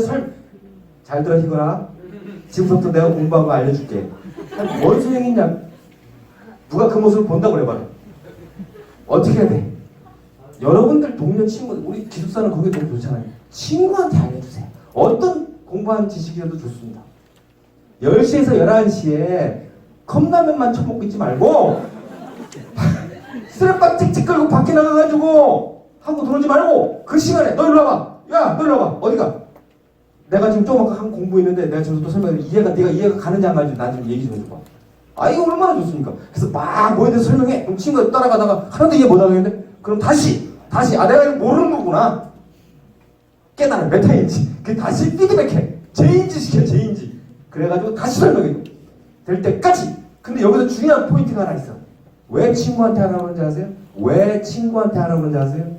잘 들어, 희거라. 지금부터 내가 공부한 거 알려줄게. 뭔 소용이 있냐? 누가 그 모습을 본다고 그래봐라. 어떻게 해야 돼? 여러분들 동료 친구, 우리 기숙사는 거기 너무 좋잖아요. 친구한테 알려주세요. 어떤 공부한 지식이라도 좋습니다. 10시에서 11시에 컵라면만 처먹고 있지 말고 쓰레빠 찍찍 끌고 밖에 나가가지고 하고 들어오지 말고 그 시간에 너 일로 와봐. 야, 너 일로 와봐. 어디가? 내가 지금 조금 한 공부 있는데 내가 지금 또 설명해. 네가 이해가 가는지 안 가는지 나 좀 얘기 좀 해줘봐. 이거 얼마나 좋습니까? 그래서 막 뭐에 대해서 설명해. 그럼 친구가 따라가다가 하나도 이해 못 하겠는데 그럼 다시 내가 이거 모르는 거구나. 깨달아. 메타인지. 그 다시 피드백해. 재인지 시켜. 재인지. 그래가지고 다시 설명해. 될 때까지. 근데 여기서 중요한 포인트가 하나 있어. 왜 친구한테 하라고 그런지 아세요? 왜 친구한테 하라고 그런지 아세요?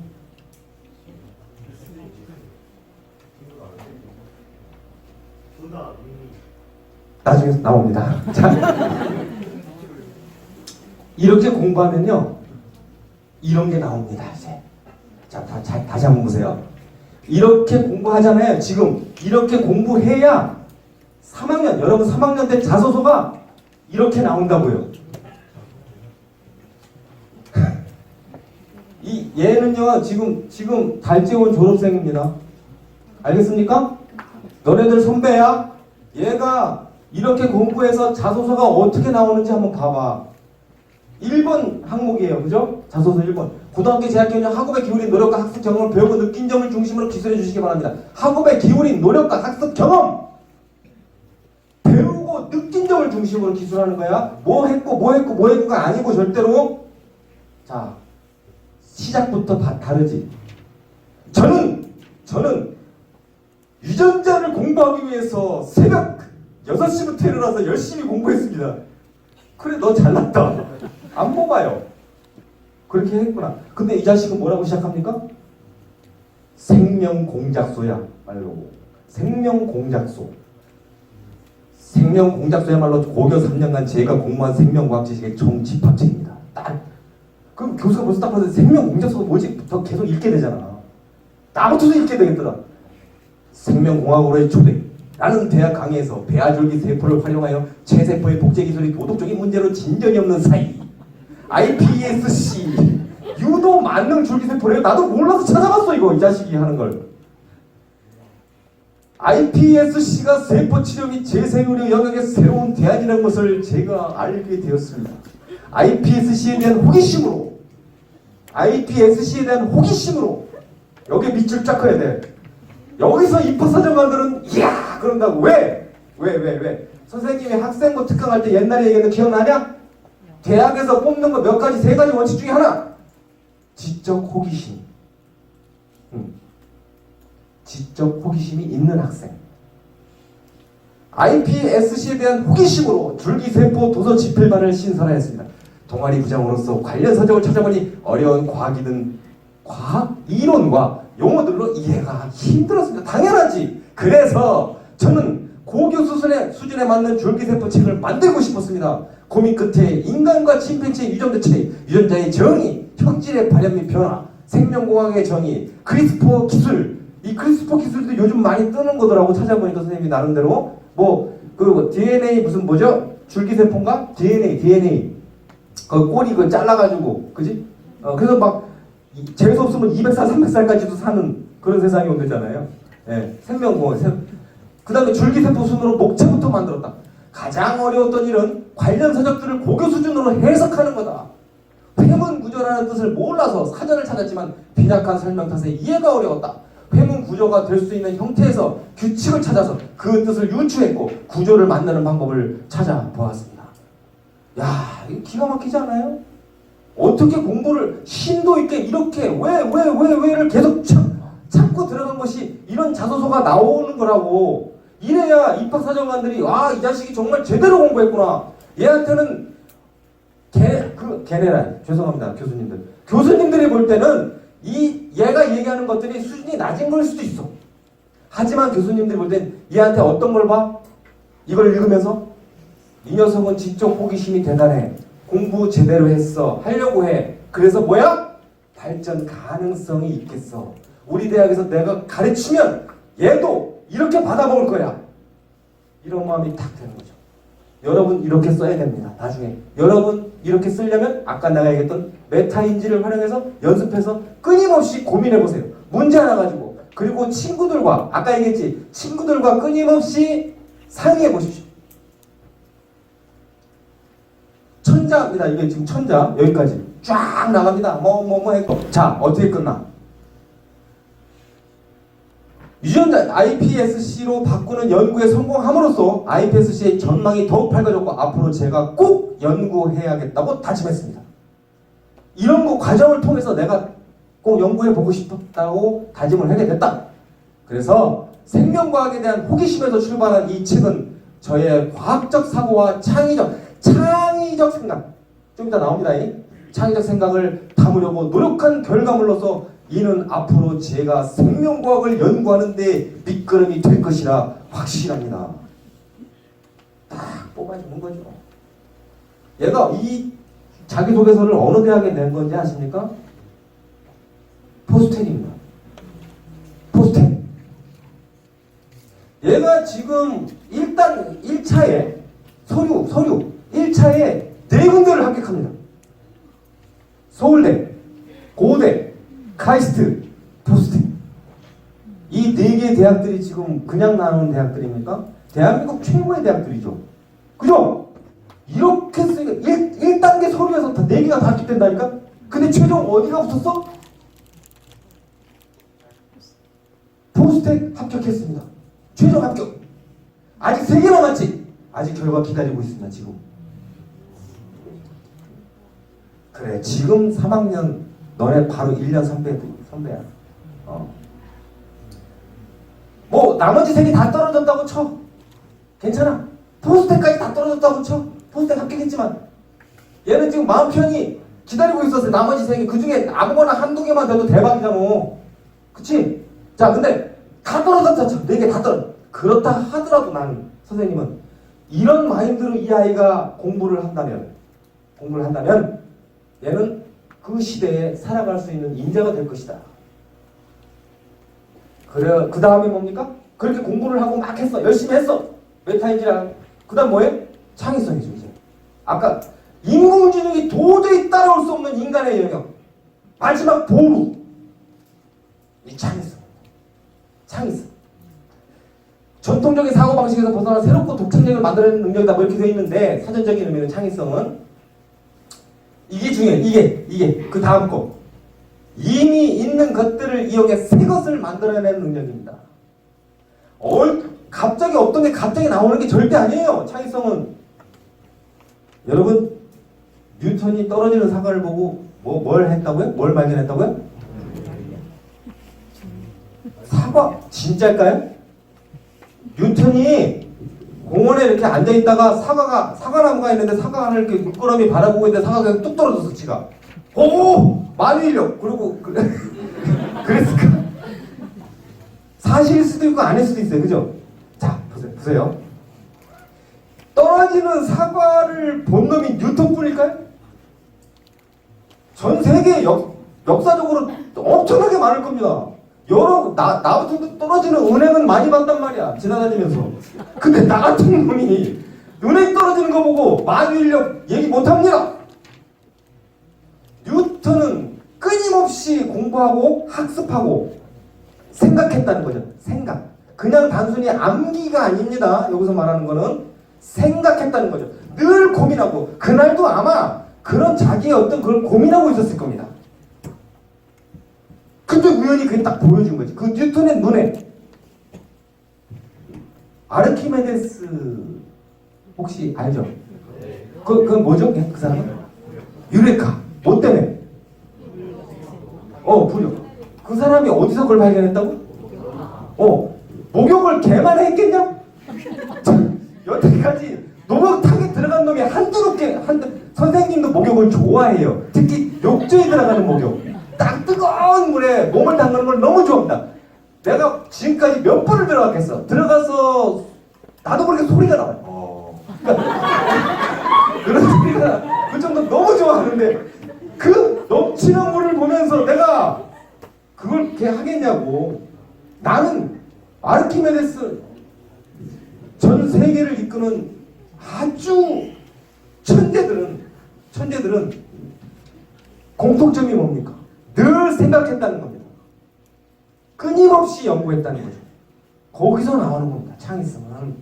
나중에 나옵니다. 자, 이렇게 공부하면요, 이런 게 나옵니다. 이제. 자, 다시 한번 보세요. 이렇게 공부하잖아요. 지금 이렇게 공부해야 3학년, 여러분 3학년 때 자소서가 이렇게 나온다고요. 얘는요, 지금 달재원 졸업생입니다. 알겠습니까? 너네들 선배야. 얘가 이렇게 공부해서 자소서가 어떻게 나오는지 한번 봐봐. 1번 항목이에요. 그죠? 자소서 1번. 고등학교 재학 경력 학업에 기울인 노력과 학습 경험을 배우고 느낀 점을 중심으로 기술해 주시기 바랍니다. 학업에 기울인 노력과 학습 경험! 배우고 느낀 점을 중심으로 기술하는 거야. 뭐 했고가 아니고 절대로. 자, 시작부터 다르지. 저는 유전자를 공부하기 위해서 새벽 6시부터 일어나서 열심히 공부했습니다. 그래, 너 잘났다. 안 뽑아요. 그렇게 했구나. 근데 이 자식은 뭐라고 시작합니까? 생명공작소야. 말로. 생명공작소. 생명공작소야말로 고교 3년간 제가 공부한 생명과학 지식의 총집합체입니다. 딱. 그럼 교수가 벌써 딱 봐서 생명공작소가 뭐지? 더 계속 읽게 되잖아. 나부터도 읽게 되겠더라. 생명공학으로의 초대. 나는 대학 강의에서 배아줄기 세포를 활용하여 체세포의 복제 기술이 도덕적인 문제로 진전이 없는 사이. iPSC 유도 만능 줄기세포래요. 나도 몰라서 찾아봤어 이거. 이 자식이 하는 걸. iPSC가 세포 치료 및 재생의료 영역의 새로운 대안이라는 것을 제가 알게 되었습니다. iPSC에 대한 호기심으로 여기에 밑줄 쫙 그어야 돼. 여기서 입학사정관들은 이야 그런다고. 왜? 선생님이 학생부 특강할 때 옛날에 얘기했는데 기억나냐? 대학에서 뽑는 거 몇 가지, 3가지 원칙 중에 하나. 지적 호기심. 지적 호기심이 있는 학생. iPSC에 대한 호기심으로 줄기세포 도서 집필반을 신설하였습니다. 동아리 부장으로서 관련 서적을 찾아보니 어려운 과학 이론과 용어들로 이해가 힘들었습니다. 당연하지. 그래서 저는 고교 수준에 맞는 줄기세포 책을 만들고 싶었습니다. 고민 끝에 인간과 침팬지의 유전자 차이, 유전자의 정의, 형질의 발현 및 변화, 생명공학의 정의, 크리스퍼 기술. 이 크리스퍼 기술도 요즘 많이 뜨는 거더라고. 찾아보니까 선생님이 나름대로 그 DNA 무슨 뭐죠? 줄기세포인가? DNA 그 꼬리 그 잘라가지고 그지? 그래서 막 재수 없으면 200살, 300살까지도 사는 그런 세상이 온대잖아요. 예, 생명공학. 그 다음에 줄기세포 순으로 목체부터 만들었다. 가장 어려웠던 일은 관련 서적들을 고교 수준으로 해석하는 거다. 회문 구조라는 뜻을 몰라서 사전을 찾았지만 빈약한 설명 탓에 이해가 어려웠다. 회문 구조가 될 수 있는 형태에서 규칙을 찾아서 그 뜻을 유추했고 구조를 만드는 방법을 찾아보았습니다. 야, 이거 기가 막히지 않아요? 어떻게 공부를 심도 있게 이렇게 왜를 계속 참고 들어간 것이 이런 자소서가 나오는 거라고. 이래야 입학사정관들이 와, 이 자식이 정말 제대로 공부했구나. 얘한테는 걔네라 죄송합니다 교수님들. 교수님들이 볼 때는 얘가 얘기하는 것들이 수준이 낮은 걸 수도 있어. 하지만 교수님들이 볼 땐 얘한테 어떤 걸 봐? 이걸 읽으면서 이 녀석은 지적 호기심이 대단해. 공부 제대로 했어. 하려고 해. 그래서 뭐야? 발전 가능성이 있겠어. 우리 대학에서 내가 가르치면 얘도 이렇게 받아먹을 거야. 이런 마음이 탁 되는 거죠. 여러분 이렇게 써야 됩니다. 나중에 여러분 이렇게 쓰려면 아까 내가 얘기했던 메타인지를 활용해서 연습해서 끊임없이 고민해보세요. 문제 하나 가지고. 그리고 친구들과 아까 얘기했지. 친구들과 끊임없이 상의해보십시오. 천자입니다. 이게 지금 천자 여기까지 쫙 나갑니다. 뭐 했고. 자, 어떻게 끝나? 유전자 iPSC로 바꾸는 연구에 성공함으로써 iPSC의 전망이 더욱 밝아졌고 앞으로 제가 꼭 연구해야겠다고 다짐했습니다. 이런 거 과정을 통해서 내가 꼭 연구해보고 싶었다고 다짐을 하게 됐다. 그래서 생명과학에 대한 호기심에서 출발한 이 책은 저의 과학적 사고와 창의적 생각, 좀 이따 나옵니다. 창의적 생각을 담으려고 노력한 결과물로서 이는 앞으로 제가 생명과학을 연구하는 데 밑거름이 될 것이라 확실합니다. 딱 뽑아주는 거죠. 얘가 이 자기소개서를 어느 대학에 낸 건지 아십니까? 포스텍입니다. 포스텍. 얘가 지금 일단 1차에 서류 1차에 4군데를 합격합니다. 서울대, 고대, 카이스트, 포스텍. 이 4개의 대학들이 지금 그냥 나오는 대학들입니까? 대한민국 최고의 대학들이죠. 그죠? 이렇게 쓰니까 1단계 서류에서 다 4개가 다 합격된다니까? 근데 최종 어디가 붙었어? 포스텍 합격했습니다. 최종 합격. 아직 3개 남았지? 아직 결과 기다리고 있습니다. 지금. 그래, 지금 3학년 너네 바로 1년 선배야. 뭐 나머지 3개 다 떨어졌다고 쳐. 괜찮아. 포스텍까지 다 떨어졌다고 쳐. 포스텍 합격했지만 얘는 지금 마음 편히 기다리고 있었어요. 나머지 3개. 그 중에 아무거나 한두 개만 돼도 대박이잖아. 그치? 자, 근데 다 떨어졌다 쳐. 4개 다 떨어졌다. 그렇다 하더라도 나는, 선생님은 이런 마인드로 이 아이가 공부를 한다면 얘는 그 시대에 살아갈 수 있는 인재가 될 것이다. 그래, 그 다음에 뭡니까? 그렇게 공부를 하고 막 했어. 열심히 했어. 메타인지랑. 그 다음 뭐예요? 창의성이죠, 이제. 아까 인공지능이 도저히 따라올 수 없는 인간의 영역. 마지막 보루. 이 창의성. 전통적인 사고방식에서 벗어나 새롭고 독창적을 만들어내는 능력이다. 뭐 이렇게 되어 있는데, 사전적인 의미는 창의성은 이게 중요해. 이게 그 다음 거. 이미 있는 것들을 이용해 새 것을 만들어내는 능력입니다. 갑자기 어떤 게 갑자기 나오는 게 절대 아니에요. 창의성은. 여러분, 뉴턴이 떨어지는 사과를 보고 뭘 했다고요? 뭘 발견했다고요? 사과 진짜일까요? 뉴턴이 공원에 이렇게 앉아있다가 사과나무가 있는데 사과를 이렇게 물끄러미 바라보고 있는데 사과가 뚝 떨어졌어, 지가. 오! 만유인력! 그리고, 그랬을까? 사실일 수도 있고 아닐 수도 있어요. 그죠? 자, 보세요. 떨어지는 사과를 본 놈이 뉴턴뿐일까요? 전 세계 역사적으로 엄청나게 많을 겁니다. 나부터 떨어지는 은행은 많이 봤단 말이야. 지나다니면서. 근데 나 같은 놈이 은행 떨어지는 거 보고 만유인력 얘기 못합니다. 뉴턴은 끊임없이 공부하고 학습하고 생각했다는 거죠. 생각. 그냥 단순히 암기가 아닙니다. 여기서 말하는 거는 생각했다는 거죠. 늘 고민하고, 그날도 아마 그런 자기의 어떤 걸 고민하고 있었을 겁니다. 근데 우연히 그게 딱 보여준 거지. 그 뉴턴의 눈에. 아르키메데스 혹시 알죠? 그건 뭐죠? 그 사람은? 유레카. 뭐 때문에? 부력. 그 사람이 어디서 그걸 발견했다고? 목욕을 개만 했겠냐? 여태까지 노목탕에 들어간 놈이 선생님도 목욕을 좋아해요. 특히 욕조에 들어가는 목욕. 딱 뜨거운 물에 몸을 담그는 걸 너무 좋아합니다. 내가 지금까지 몇 번을 들어갔겠어. 들어가서 나도 모르게 소리가 나와요. 그런 소리가 그 정도 너무 좋아하는데 그 넘치는 물을 보면서 내가 그걸 이렇게 하겠냐고. 나는 아르키메데스 전 세계를 이끄는 아주 천재들은 공통점이 뭡니까? 늘 생각했다는 겁니다. 끊임없이 연구했다는 거죠. 거기서 나오는 겁니다. 창의성은.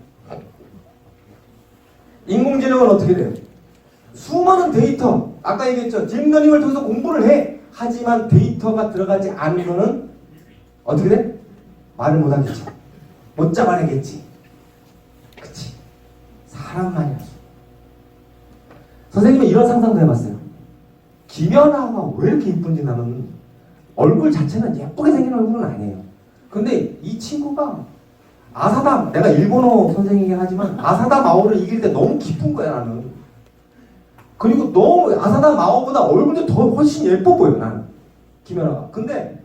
인공지능은 어떻게 돼요? 수많은 데이터, 아까 얘기했죠. 딥러닝을 통해서 공부를 해. 하지만 데이터가 들어가지 않은 거는 어떻게 돼? 말을 못하겠죠. 못 잡아내겠지. 그치? 사람만이 할 수. 선생님은 이런 상상도 해봤어요. 김연아가 왜 이렇게 이쁜지 나는 얼굴 자체는 예쁘게 생긴 얼굴은 아니에요. 근데 이 친구가 아사다, 내가 일본어 선생이긴 하지만 아사다 마오를 이길 때 너무 기쁜 거야 나는. 그리고 너무 아사다 마오보다 얼굴도 더 훨씬 예뻐 보여 나는 김연아가. 근데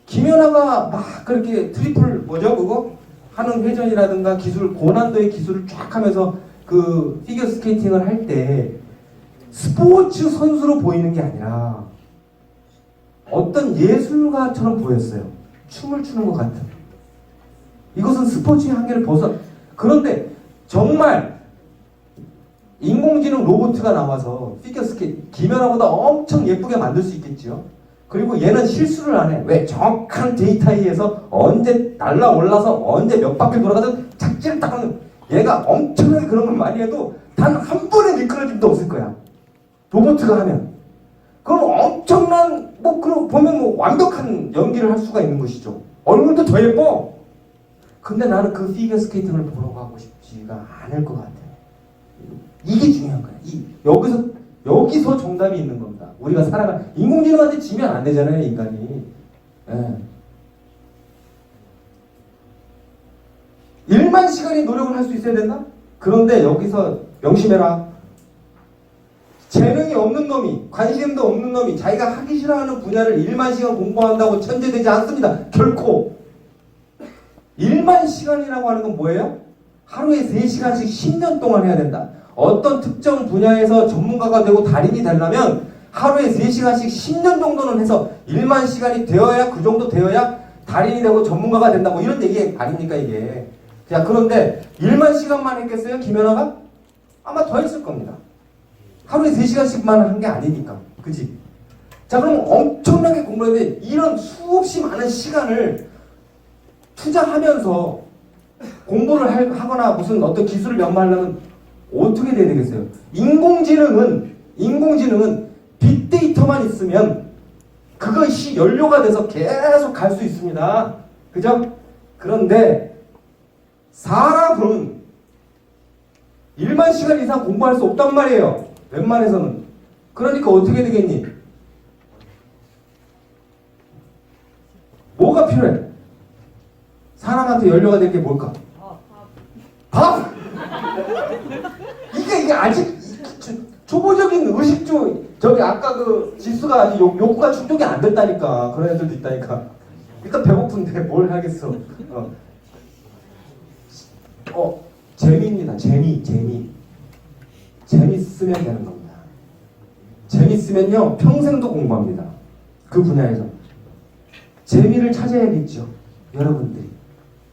김연아가 막 그렇게 트리플 뭐죠 그거 하는 회전이라든가 기술 고난도의 기술을 쫙 하면서 그 피겨 스케이팅을 할 때 스포츠 선수로 보이는 게 아니라 어떤 예술가처럼 보였어요. 춤을 추는 것 같은. 이것은 스포츠의 한계를 벗어. 그런데 정말 인공지능 로봇가 나와서 피겨 스케이트 김연아보다 엄청 예쁘게 만들 수 있겠죠. 그리고 얘는 실수를 안 해. 왜? 정확한 데이터에 의해서 언제 날라올라서 언제 몇 바퀴 돌아가서 착지를 딱 하는. 얘가 엄청나게 그런 걸 많이 해도 단 한 번의 미끄러짐도 없을 거야. 로봇가 하면. 그럼 엄청난 뭐 그런 보면 뭐 완벽한 연기를 할 수가 있는 것이죠. 얼굴도 더 예뻐. 근데 나는 그 피겨 스케이팅을 보러 가고 싶지가 않을 것 같아. 이게 중요한 거야. 여기서 정답이 있는 겁니다. 우리가 살아가 인공지능한테 지면 안 되잖아요, 인간이. 예. 1만 시간이 노력을 할 수 있어야 된다? 그런데 여기서 명심해라. 재능이 없는 놈이, 관심도 없는 놈이 자기가 하기 싫어하는 분야를 1만 시간 공부한다고 천재되지 않습니다. 결코. 1만 시간이라고 하는 건 뭐예요? 하루에 3시간씩 10년 동안 해야 된다. 어떤 특정 분야에서 전문가가 되고 달인이 되려면 하루에 3시간씩 10년 정도는 해서 1만 시간이 되어야 그 정도 되어야 달인이 되고 전문가가 된다. 뭐 이런 얘기 아닙니까 이게. 자, 그런데 1만 시간만 했겠어요? 김연아가? 아마 더 했을 겁니다. 하루에 3시간씩만 한 게 아니니까. 그치? 자, 그럼 엄청나게 공부했는데 이런 수없이 많은 시간을 투자하면서 공부를 하거나 무슨 어떤 기술을 연마하려면 어떻게 돼야 되겠어요? 인공지능은 빅데이터만 있으면 그것이 연료가 돼서 계속 갈 수 있습니다. 그죠? 그런데 사람은 1만 시간 이상 공부할 수 없단 말이에요. 웬만해서는. 그러니까 어떻게 되겠니? 뭐가 필요해? 사람한테 연료가 될 게 뭘까? 밥! 이게 아직 초보적인 의식주 저기 아까 그 지수가 아직 욕구가 충족이 안 됐다니까. 그런 애들도 있다니까. 일단 배고픈데 뭘 하겠어. 재미입니다. 재밌으면 되는 겁니다. 재밌으면요 평생도 공부합니다. 그 분야에서 재미를 찾아야겠죠. 여러분들이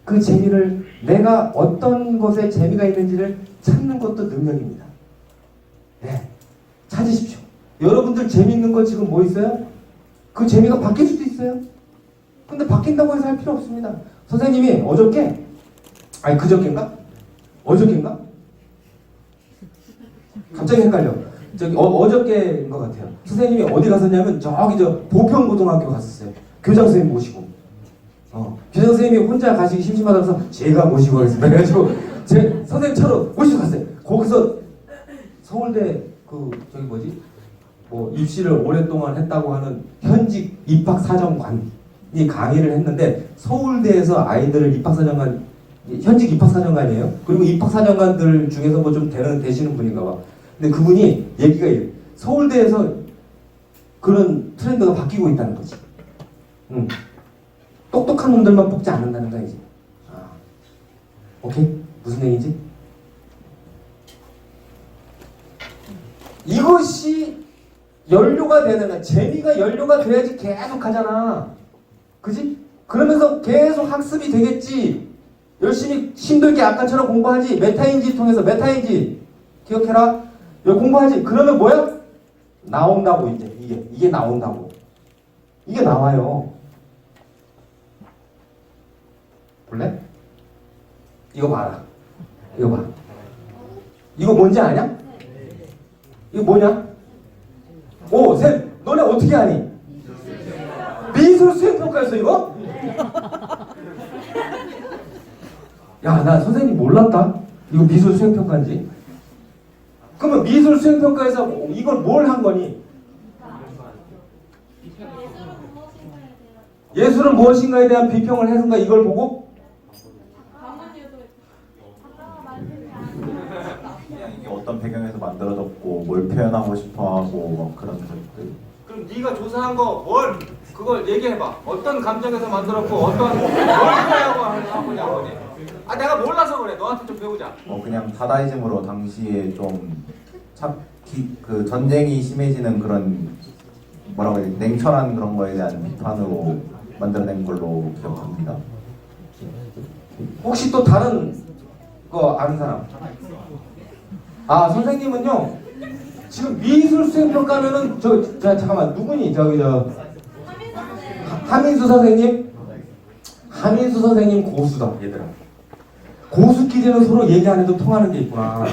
그 재미를 내가 어떤 것에 재미가 있는지를 찾는 것도 능력입니다. 네, 찾으십시오. 여러분들 재미있는 거 지금 뭐 있어요? 그 재미가 바뀔 수도 있어요. 근데 바뀐다고 해서 할 필요 없습니다. 선생님이 그저께인가? 어저께인가? 갑자기 헷갈려. 어저께인 것 같아요. 선생님이 어디 갔었냐면 저기 보평고등학교 갔었어요. 교장 선생님 모시고. 교장 선생님이 혼자 가시기 심심하다면서 제가 모시고 가겠습니다. 그래가지고 제 선생님처럼 모시고 갔어요. 거기서 서울대 입시를 오랫동안 했다고 하는 현직 입학사정관이 강의를 했는데 서울대에서 아이들을 현직 입학사정관이에요. 그리고 입학사정관들 중에서 뭐 좀 되시는 분인가 봐. 근데 그분이 얘기가 이래. 서울대에서 그런 트렌드가 바뀌고 있다는 거지. 똑똑한 놈들만 뽑지 않는다는 거야, 이제. 오케이? 무슨 얘기지? 이것이 연료가 되는 거야. 재미가 연료가 돼야지 계속 하잖아. 그지? 그러면서 계속 학습이 되겠지. 열심히 힘들게 아까처럼 공부하지. 메타인지 통해서 메타인지 기억해라. 여기 공부하지. 그러면 뭐야? 나온다고 이제 이게 나온다고. 이게 나와요. 볼래? 이거 봐라. 이거 봐. 이거 뭔지 아냐? 이거 뭐냐? 쌤, 너네 어떻게 아니? 미술 수행평가였어 이거? 야, 나 선생님 몰랐다. 이거 미술 수행평가인지. 그러면 미술 수행평가에서 이걸 뭘 한 거니? 예술은 무엇인가에 대한 비평을 해준가 이걸 보고 그냥 이게 어떤 배경에서 만들어졌고 뭘 표현하고 싶어하고 뭐 그런 것들. 그럼 네가 조사한 거 뭘 그걸 얘기해봐. 어떤 감정에서 만들었고 어떤 뭘 표현하고 하고 거니? 아 내가 몰라서 그래. 너한테 좀 배우자. 그냥 다다이즘으로 당시에 좀 그 전쟁이 심해지는 그런 뭐라고 해야 되지? 냉철한 그런 거에 대한 비판으로 만들어낸 걸로 기억합니다. 혹시 또 다른 거 아는 사람? 아 선생님은요 지금 미술 수행평가면은 잠깐만 누구니 하민수 선생님? 하민수 선생님 고수다 얘들아. 고수끼리는 서로 얘기 안 해도 통하는 게 있구나.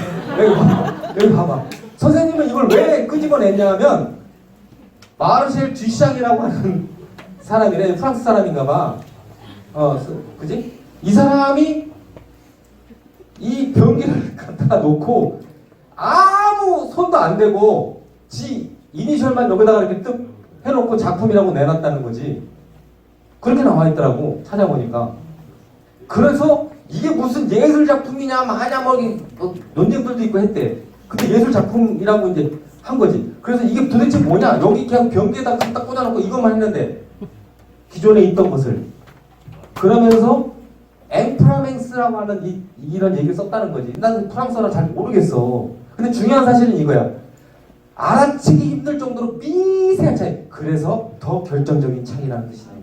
여기 봐봐. 선생님은 이걸 왜 끄집어냈냐면 마르셀 듀샹이라고 하는 사람이래. 프랑스 사람인가 봐. 그지? 이 사람이 이 변기를 갖다가 놓고 아무 손도 안 대고 지 이니셜만 여기다가 이렇게 뜩 해놓고 작품이라고 내놨다는 거지. 그렇게 나와 있더라고 찾아보니까. 그래서 이게 무슨 예술 작품이냐 마냐 뭐 논쟁들도 있고 했대. 근데 예술 작품이라고 이제 한 거지. 그래서 이게 도대체 뭐냐? 여기 그냥 변기에다 갖다 꽂아놓고 이것만 했는데 기존에 있던 것을 그러면서 엠프라맹스라고 하는 이런 얘기를 썼다는 거지. 난 프랑스어를 잘 모르겠어. 근데 중요한 사실은 이거야. 알아채기 힘들 정도로 미세한 차이. 그래서 더 결정적인 차이라는 뜻이네.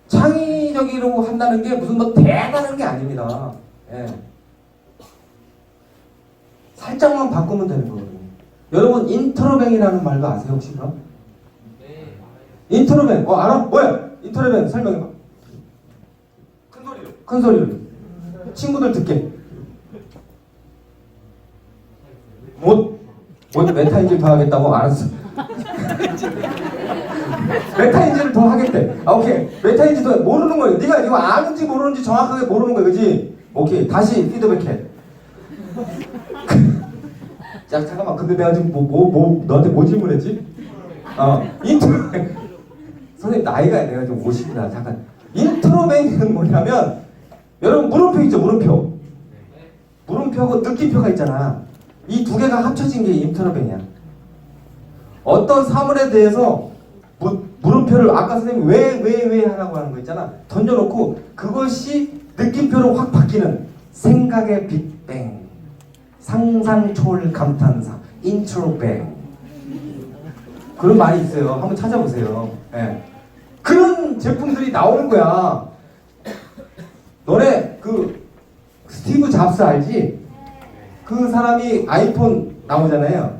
창의적으로 한다는 게 무슨 뭐 대단한 게 아닙니다. 예. 살짝만 바꾸면 되는 거거든요. 여러분 인트로뱅이라는 말도 아세요 혹시 그럼? 네. 인트로뱅 알아? 뭐야? 인트로뱅 설명해봐. 큰 소리로. 큰 소리로. 친구들 듣게. 못 메타인지를 더 하겠다고? 알았어. 메타인지를 더 하겠대. 오케이. 메타인지 더 모르는 거야. 네가 이거 아는지 모르는지 정확하게 모르는 거야, 그지? 오케이. 다시 피드백해. 자, 잠깐만. 근데 내가 지금 너한테 뭐 질문했지? 인트로뱅. 선생님 나이가 내가 좀 50이다. 잠깐. 인트로뱅은 뭐냐면 여러분 물음표 있죠, 물음표. 물음표하고 느낌표가 있잖아. 이 두 개가 합쳐진 게 인트로뱅이야. 어떤 사물에 대해서 물음표를 아까 선생님이 왜 하라고 하는 거 있잖아. 던져놓고 그것이 느낌표로 확 바뀌는 생각의 빅뱅, 상상 초월 감탄사, 인트로뱅. 그런 말이 있어요. 한번 찾아보세요. 네. 그런 제품들이 나오는 거야. 너네 그 스티브 잡스 알지? 그 사람이 아이폰 나오잖아요.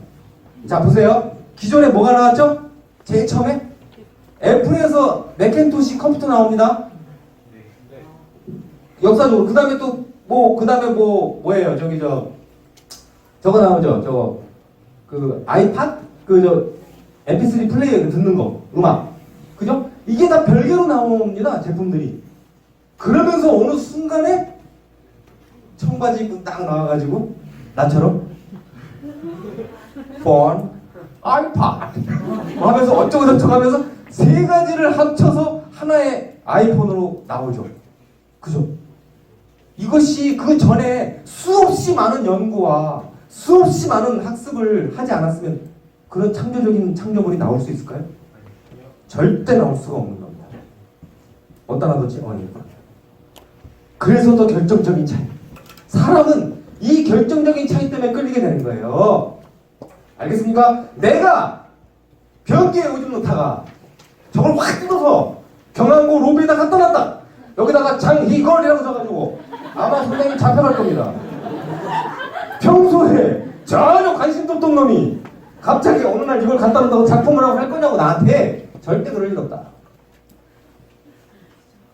자 보세요. 기존에 뭐가 나왔죠? 제일 처음에 애플에서 맥킨토시 컴퓨터 나옵니다. 역사적으로. 그 다음에 또 뭐예요? 저거 나오죠. 그 아이팟 MP3 플레이어 듣는 거 음악. 그죠? 이게 다 별개로 나옵니다. 제품들이. 그러면서 어느 순간에 청바지 입고 딱 나와가지고 나처럼 폰, 아이팟 하면서 어쩌고저쩌고 하면서 세 가지를 합쳐서 하나의 아이폰으로 나오죠. 그죠? 이것이 그 전에 수없이 많은 연구와 수없이 많은 학습을 하지 않았으면 그런 창조적인 창조물이 나올 수 있을까요? 절대 나올 수가 없는 겁니다. 어디다 놔뒀지? 그래서 더 결정적인 차이. 사람은 이 결정적인 차이 때문에 끌리게 되는 거예요. 알겠습니까? 내가 변기에 오줌 놓다가 저걸 확 뜯어서 경항고 로비에다 갖다 놨다. 여기다가 장희걸이라고 써가지고 아마 선생님 잡혀갈 겁니다. 평소에 전혀 관심도 없던 놈이 갑자기 어느 날 이걸 갖다 놓는다고 작품을 하고 할 거냐고 나한테. 절대 그럴 일 없다.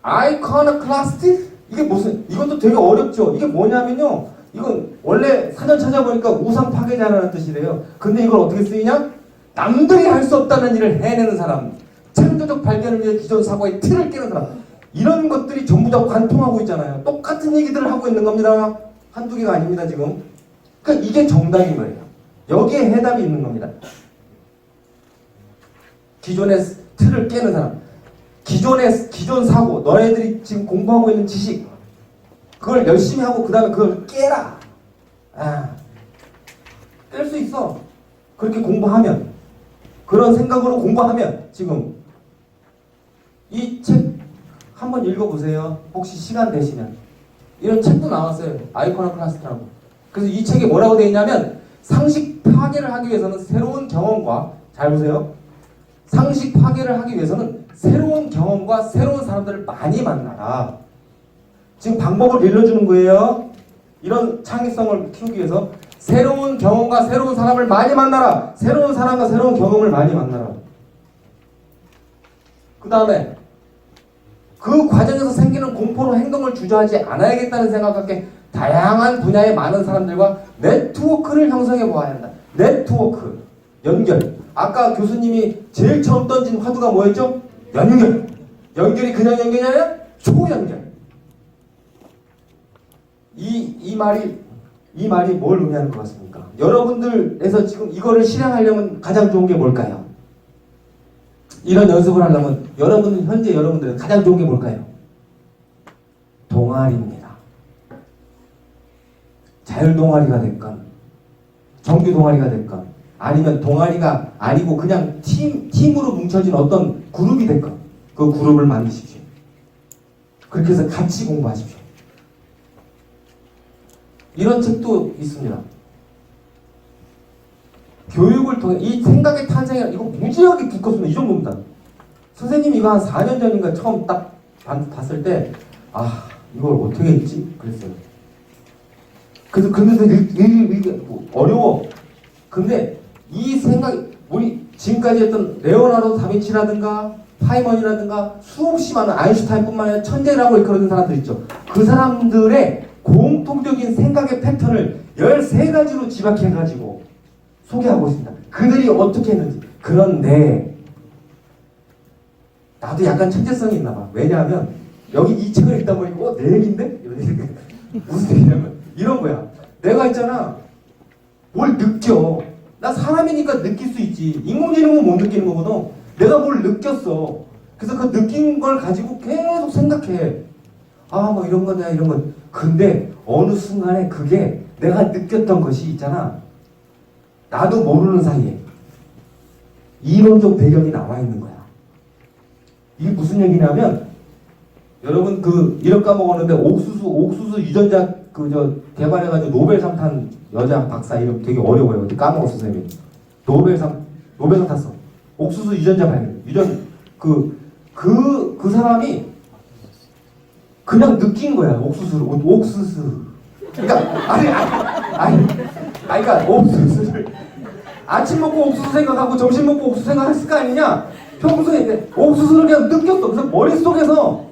아이코노클라스틱? 이게 무슨, 이것도 되게 어렵죠. 이게 뭐냐면요, 이건 원래 사전 찾아보니까 우상 파괴자라는 뜻이래요. 근데 이걸 어떻게 쓰이냐? 남들이 할 수 없다는 일을 해내는 사람, 창조적 발견을 위해 기존 사고의 틀을 깨는 사람, 이런 것들이 전부 다 관통하고 있잖아요. 똑같은 얘기들을 하고 있는 겁니다. 한두 개가 아닙니다 지금. 그러니까 이게 정답인 거예요. 여기에 해답이 있는 겁니다. 기존의 틀을 깨는 사람. 기존 사고, 너네들이 지금 공부하고 있는 지식, 그걸 열심히 하고 그 다음에 그걸 깨라. 깰 수 있어. 그렇게 공부하면, 그런 생각으로 공부하면. 지금 이 책 한번 읽어보세요. 혹시 시간 되시면. 이런 책도 나왔어요. 아이코노클라스트라고. 그래서 이 책에 뭐라고 되어 있냐면, 상식 파괴를 하기 위해서는 새로운 경험과, 잘 보세요, 상식 파괴를 하기 위해서는 새로운 경험과 새로운 사람들을 많이 만나라. 지금 방법을 일러주는 거예요. 이런 창의성을 키우기 위해서 새로운 경험과 새로운 사람을 많이 만나라. 새로운 사람과 새로운 경험을 많이 만나라. 그 다음에 그 과정에서 생기는 공포로 행동을 주저하지 않아야겠다는 생각밖에 다양한 분야의 많은 사람들과 네트워크를 형성해 보아야 한다. 네트워크, 연결. 아까 교수님이 제일 처음 던진 화두가 뭐였죠? 연결. 연결이 그냥 연결이 아니라 초연결. 이 말이 뭘 의미하는 것 같습니까? 여러분들에서 지금 이거를 실행하려면 가장 좋은 게 뭘까요? 이런 연습을 하려면 현재 여러분들은 가장 좋은 게 뭘까요? 동아리입니다. 자율 동아리가 됐건 정규 동아리가 됐건 아니면 동아리가 아니고 그냥 팀으로 뭉쳐진 어떤 그룹이 됐건 그 그룹을 만드십시오. 그렇게 해서 같이 공부하십시오. 이런 책도 있습니다. 교육을 통해 이 생각의 탄생이 이거 무지하게 두껍습니다. 이 정도입니다. 선생님이 이거 한 4년 전인가 처음 딱 봤을 때 이걸 어떻게 했지? 그랬어요. 그래서 어려워. 근데 이 생각이 우리 지금까지 했던 레오나르도 다빈치라든가 파이먼이라든가 수없이 많은 아인슈타인뿐만 아니라 천재라고 일컬어진 사람들 있죠. 그 사람들의 공통적인 생각의 패턴을 13가지로 집약해가지고 소개하고 있습니다. 그들이 어떻게 했는지. 그런데 나도 약간 천재성이 있나 봐. 왜냐하면 여기 이 책을 읽다 보니까 내 얘기인데? 무슨 얘기냐면 이런 거야. 내가 있잖아. 뭘 느껴. 나 사람이니까 느낄 수 있지. 인공지능은 못 느끼는 거거든. 내가 뭘 느꼈어. 그래서 그 느낀 걸 가지고 계속 생각해. 뭐 이런 거냐 이런 건. 근데 어느 순간에 그게 내가 느꼈던 것이 있잖아. 나도 모르는 사이에 이론적 배경이 나와 있는 거야. 이게 무슨 얘기냐면 여러분 이런 까먹었는데 옥수수 유전자 개발해가지고 노벨상 탄 여자 박사 이름 되게 어려워요. 근데 까먹었어 선생님이. 노벨상 탔어. 옥수수 유전자 발견. 그 사람이 그냥 느낀 거야. 옥수수. 그러니까 옥수수를 아침 먹고 옥수수 생각하고 점심 먹고 옥수수 생각했을 거 아니냐? 평소에 옥수수를 그냥 느꼈어. 그래서 머릿속에서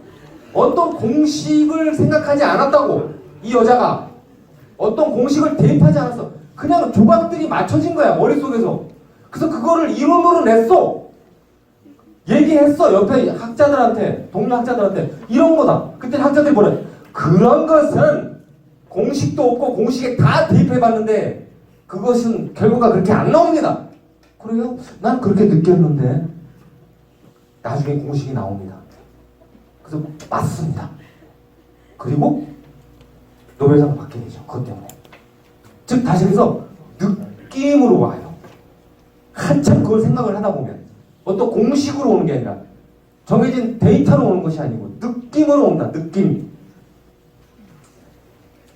어떤 공식을 생각하지 않았다고. 이 여자가 어떤 공식을 대입하지 않았어. 그냥 조각들이 맞춰진 거야 머릿속에서. 그래서 그거를 이론으로 냈어. 얘기했어. 옆에 학자들한테, 동료 학자들한테. 이런 거다. 그때 학자들이 뭐래? 그런 것은 공식도 없고 공식에 다 대입해봤는데 그것은 결과가 그렇게 안 나옵니다. 그래요? 난 그렇게 느꼈는데 나중에 공식이 나옵니다. 그래서 맞습니다. 그리고 노벨상 받게 되죠. 그것 때문에. 즉 다시 해서 느낌으로 와요. 한참 그걸 생각을 하다 보면 어떤 공식으로 오는 게 아니라 정해진 데이터로 오는 것이 아니고 느낌으로 온다. 느낌.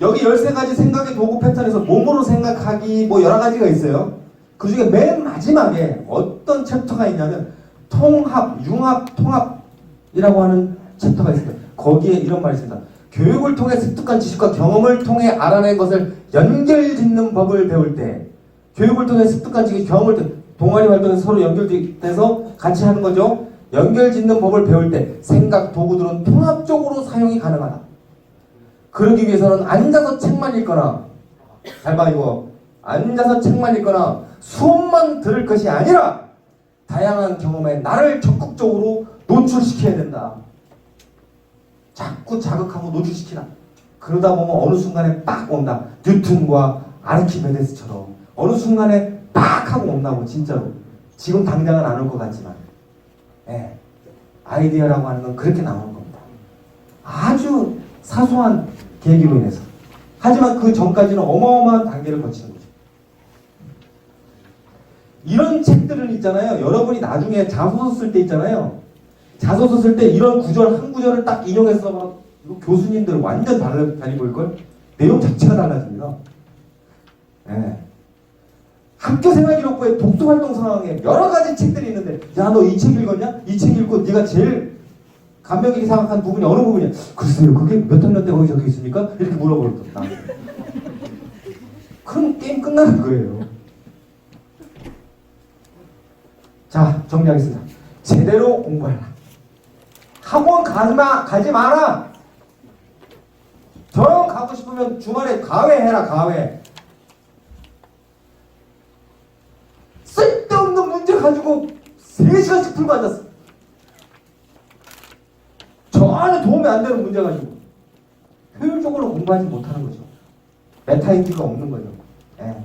여기 13가지 생각의 도구 패턴에서 몸으로 생각하기 여러 가지가 있어요. 그 중에 맨 마지막에 어떤 챕터가 있냐면 통합, 융합, 통합이라고 하는 챕터가 있습니다. 거기에 이런 말이 있습니다. 교육을 통해 습득한 지식과 경험을 통해 알아낸 것을 연결짓는 법을 배울 때, 교육을 통해 습득한 지식, 경험을 통해 동아리 활동에서 서로 연결돼서 같이 하는 거죠. 연결짓는 법을 배울 때 생각, 도구들은 통합적으로 사용이 가능하다. 그러기 위해서는 앉아서 책만 읽거나, 잘 봐 이거, 앉아서 책만 읽거나 수업만 들을 것이 아니라 다양한 경험에 나를 적극적으로 노출시켜야 된다. 자꾸 자극하고 노출시키라. 그러다 보면 어느 순간에 빡 온다. 뉴턴과 아르키메데스처럼 어느 순간에 빡 하고 온다고. 진짜로. 지금 당장은 안 올 것 같지만 예. 아이디어라고 하는 건 그렇게 나오는 겁니다. 아주 사소한 계기로 인해서. 하지만 그 전까지는 어마어마한 단계를 거치는 거죠. 이런 책들은 있잖아요. 여러분이 나중에 자소서 쓸 때 있잖아요. 자소서 쓸 때 이런 구절 한 구절을 딱 인용해서 막 이거 교수님들 완전 달리 보일걸? 내용 자체가 달라집니다. 예. 학교생활기록부에 독서활동 상황에 여러 가지 책들이 있는데 야 너 이 책 읽었냐? 이 책 읽고 네가 제일 감명 깊게 생각한 부분이 어느 부분이야? 글쎄요 그게 몇 학년 때 거기 적혀 있습니까? 이렇게 물어버렸다. 그럼 게임 끝나는 거예요. 자 정리하겠습니다. 제대로 공부해라. 학원 가지 마라. 정 가고 싶으면 주말에 가외해라. 가외. 쓸데없는 문제 가지고 3시간씩 풀고 앉았어. 전혀 도움이 안 되는 문제 가지고 효율적으로 공부하지 못하는 거죠. 메타인지가 없는 거죠. 예.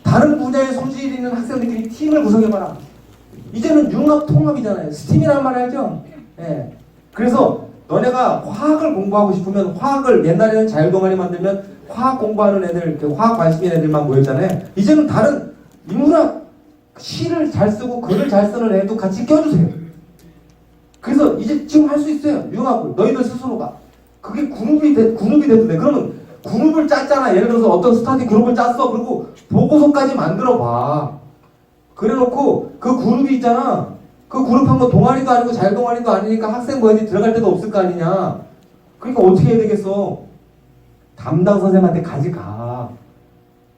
다른 분야에 소질이 있는 학생들끼리 팀을 구성해봐라. 이제는 융합 통합이잖아요. 스팀이라는 말 알죠? 예. 그래서 너네가 화학을 공부하고 싶으면 화학을 옛날에는 자율동아리 만들면 화학 공부하는 애들, 화학 관심인 애들만 모였잖아요. 이제는 다른 인문학 시를 잘 쓰고 글을 잘 쓰는 애도 같이 껴주세요. 그래서 이제 지금 할 수 있어요. 융합을. 너희들 스스로가. 그게 그룹이 돼도 돼. 그러면 그룹을 짰잖아. 예를 들어서 어떤 스터디 그룹을 짰어. 그리고 보고서까지 만들어봐. 그래놓고 그 그룹이 있잖아. 그 그룹 한 거 동아리도 아니고 자율동아리도 아니니까 학생 모임이 들어갈 데도 없을 거 아니냐. 그러니까 어떻게 해야 되겠어? 담당 선생님한테 가져가.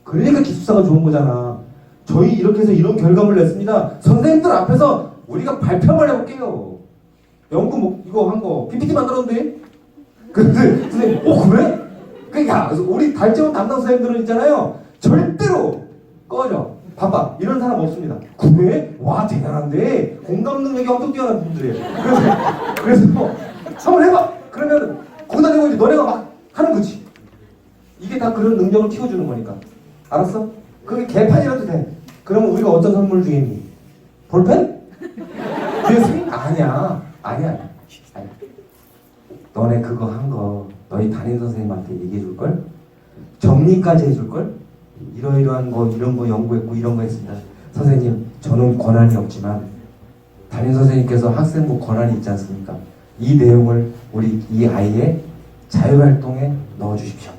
그러니까 기숙사가 좋은 거잖아. 저희 이렇게 해서 이런 결과물 냈습니다. 선생님들 앞에서 우리가 발표를 해볼게요. 연구 이거 한 거 PPT 만들었는데? 근데 선생님 그래? 그러니까 우리 달재원 담당 선생님들은 있잖아요. 절대로 꺼져. 봐봐 이런 사람 없습니다. 그래? 와 대단한데 공감 능력이 엄청 뛰어난 분들이에요. 그래서 한번 해봐. 그러면 거기다 대고 이제 너네가 막 하는 거지. 이게 다 그런 능력을 키워주는 거니까. 알았어? 그게 개판이라도 돼. 그러면 우리가 어떤 선물을 주겠니? 볼펜? USB? 아니야. 너네 그거 한 거 너희 담임 선생님한테 얘기해 줄걸? 정리까지 해줄걸? 이러이러한 거 이런 거 연구했고 이런 거 했습니다. 선생님 저는 권한이 없지만 담임 선생님께서 학생부 권한이 있지 않습니까? 이 내용을 우리 이 아이의 자율활동에 넣어주십시오.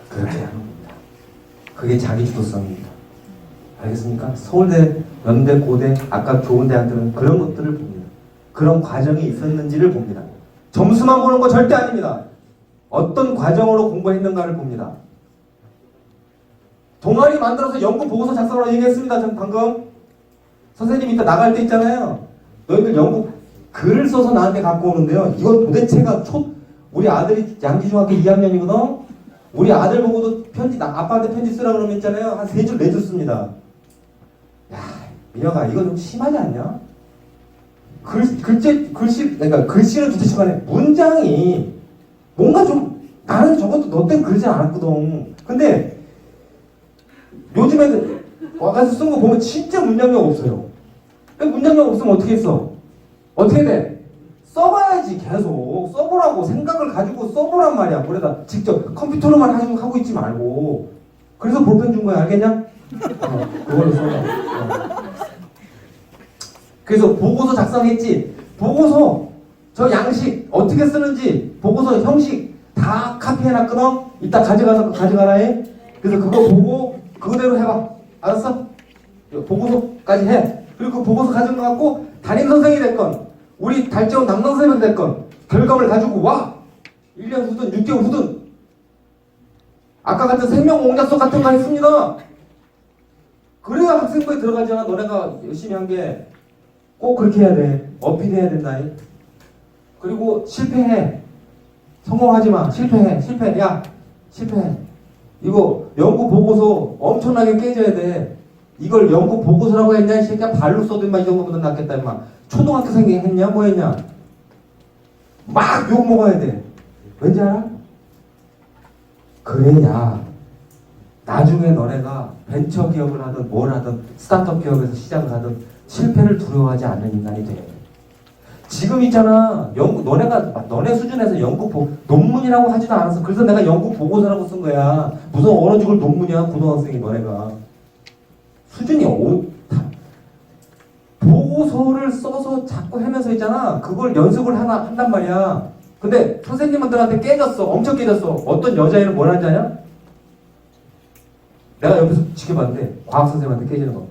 그렇게 하는 겁니다. 그게 자기주도성입니다. 알겠습니까? 서울대, 연대, 고대, 아까 좋은 대학들은 그런 것들을 봅니다. 그런 과정이 있었는지를 봅니다. 점수만 보는 거 절대 아닙니다. 어떤 과정으로 공부했는가를 봅니다. 동아리 만들어서 연구 보고서 작성하라고 얘기했습니다. 전 방금 선생님 이따 나갈 때 있잖아요. 너희들 연구 글을 써서 나한테 갖고 오는데요. 이건 도대체가 우리 아들이 양지중학교 2학년이거든. 우리 아들 보고도 아빠한테 편지 쓰라 그러면 있잖아요. 한 3줄 4줄 씁니다. 야, 민혁아 이거 좀 심하지 않냐? 그러니까 글씨는 둘째 시간에 문장이 뭔가 좀 나는 저것도 너 때문에 그러지 않았거든. 근데 요즘에는 와가지고 쓴 거 보면 진짜 문장력 없어요. 문장력 없으면 어떻게 했어? 어떻게 돼? 써봐야지. 계속 써보라고. 생각을 가지고 써보란 말이야. 뭐래다 직접 컴퓨터로만 하고 있지 말고. 그래서 볼펜 준 거야. 알겠냐? 그걸로 써봐. 그래서 보고서 작성했지. 보고서 저 양식 어떻게 쓰는지 보고서 형식 다 카피해놨거든. 이따 가져가서 가져가라 해. 그래서 그거 보고 그대로 해봐. 알았어? 보고서까지 해. 그리고 그 보고서 가진 거 갖고 담임 선생이 됐건 우리 달재원 담당 선생님이 됐건 결과물 가지고 와. 1년 후든 6개월 후든. 아까 같은 생명옹자소 같은 거 했습니다. 그래야 학생부에 들어가잖아. 너네가 열심히 한 게 꼭 그렇게 해야 돼. 어필해야 된다. 그리고 실패해. 성공하지 마. 실패해. 야 실패해. 이거 연구 보고서 엄청나게 깨져야 돼. 이걸 연구 보고서라고 했냐? 이 새끼야 발로 써도 임마 이 정도보다 낫겠다 임마. 초등학교생이 했냐? 뭐 했냐? 막 욕 먹어야 돼. 왠지 알아? 그래야 나중에 너네가 벤처 기업을 하든 뭘 하든 스타트업 기업에서 시작을 하든 실패를 두려워하지 않는 인간이 돼야 돼. 지금 있잖아. 너네 수준에서 논문이라고 하지도 않았어. 그래서 내가 연구 보고서라고 쓴 거야. 무슨 어느 죽을 논문이야, 고등학생이 너네가. 수준이 보고서를 써서 자꾸 하면서 있잖아. 그걸 연습을 한단 말이야. 근데 선생님들한테 깨졌어. 엄청 깨졌어. 어떤 여자애는 뭘 하는지 아냐? 내가 옆에서 지켜봤는데 과학 선생님한테 깨지는 거.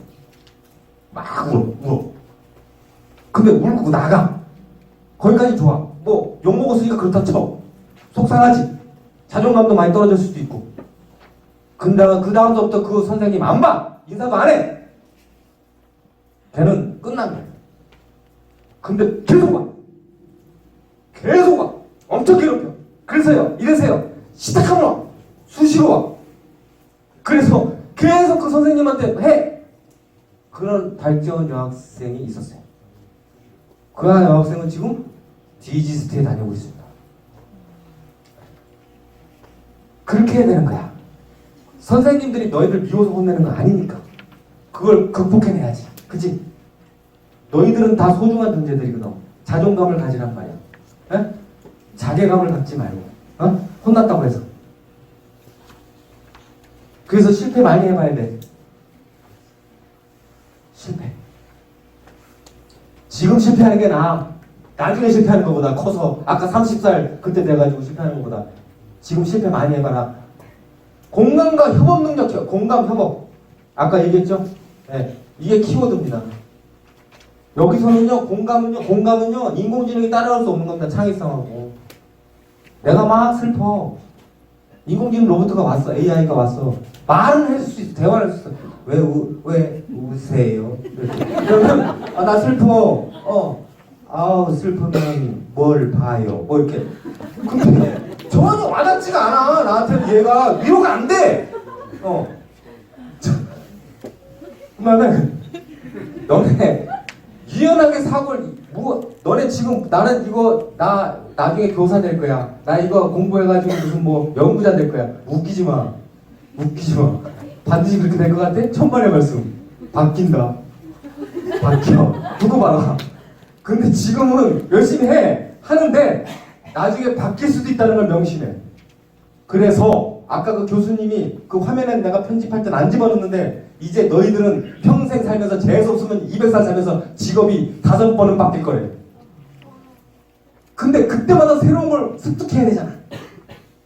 막 울어. 근데 울고 나가. 거기까지 좋아. 뭐 욕먹었으니까 그렇다 쳐. 속상하지. 자존감도 많이 떨어질 수도 있고. 근데 그 다음부터 그 선생님 안 봐. 인사도 안 해. 걔는 끝난 거야. 근데 계속 와. 계속 와. 엄청 괴롭혀. 그래서요. 이래서요. 시작하면 와. 수시로 와. 그래서 계속 그 선생님한테 해. 그런 달지원 여학생이 있었어요. 그 여학생은 지금 디지스트에 다니고 있습니다. 그렇게 해야 되는 거야. 선생님들이 너희들 미워서 혼내는 거 아니니까. 그걸 극복해내야지. 그치? 너희들은 다 소중한 존재들이거든. 자존감을 가지란 말이야. 에? 자괴감을 갖지 말고. 혼났다고 해서. 그래서 실패 많이 해봐야 돼. 실패. 지금 실패하는 게 나아. 나중에 실패하는 것보다 커서 아까 30살 그때 돼가지고 실패하는 것보다 지금 실패 많이 해봐라. 공감과 협업 능력이요. 공감, 협업. 아까 얘기했죠? 네. 이게 키워드입니다. 여기서는요, 공감은요, 인공지능이 따라올 수 없는 겁니다. 창의성하고. 내가 막 슬퍼. 인공지능 로봇가 왔어. AI가 왔어. 말은 해줄 수 있어. 대화를 할 수 있어. 왜 우세요? 그러면, 나 슬퍼. 아우, 슬프면 뭘 봐요? 뭐 이렇게. 근데 전혀 와닿지가 않아. 나한테는 얘가 위로가 안 돼. 그러면은, 너네, 유연하게 사고를, 너네 지금, 나는 이거, 나 나중에 교사 될 거야. 나 이거 공부해가지고 무슨 연구자 될 거야. 웃기지 마. 반드시 그렇게 될 것 같아? 천만의 말씀. 바뀐다. 바뀌어. 두고 봐라. 근데 지금은 열심히 하는데 나중에 바뀔 수도 있다는 걸 명심해. 그래서 아까 그 교수님이 그 화면에 내가 편집할 땐 안 집어넣는데 이제 너희들은 평생 살면서 재수없으면 200살 살면서 직업이 5번은 바뀔 거래. 근데 그때마다 새로운 걸 습득해야 되잖아.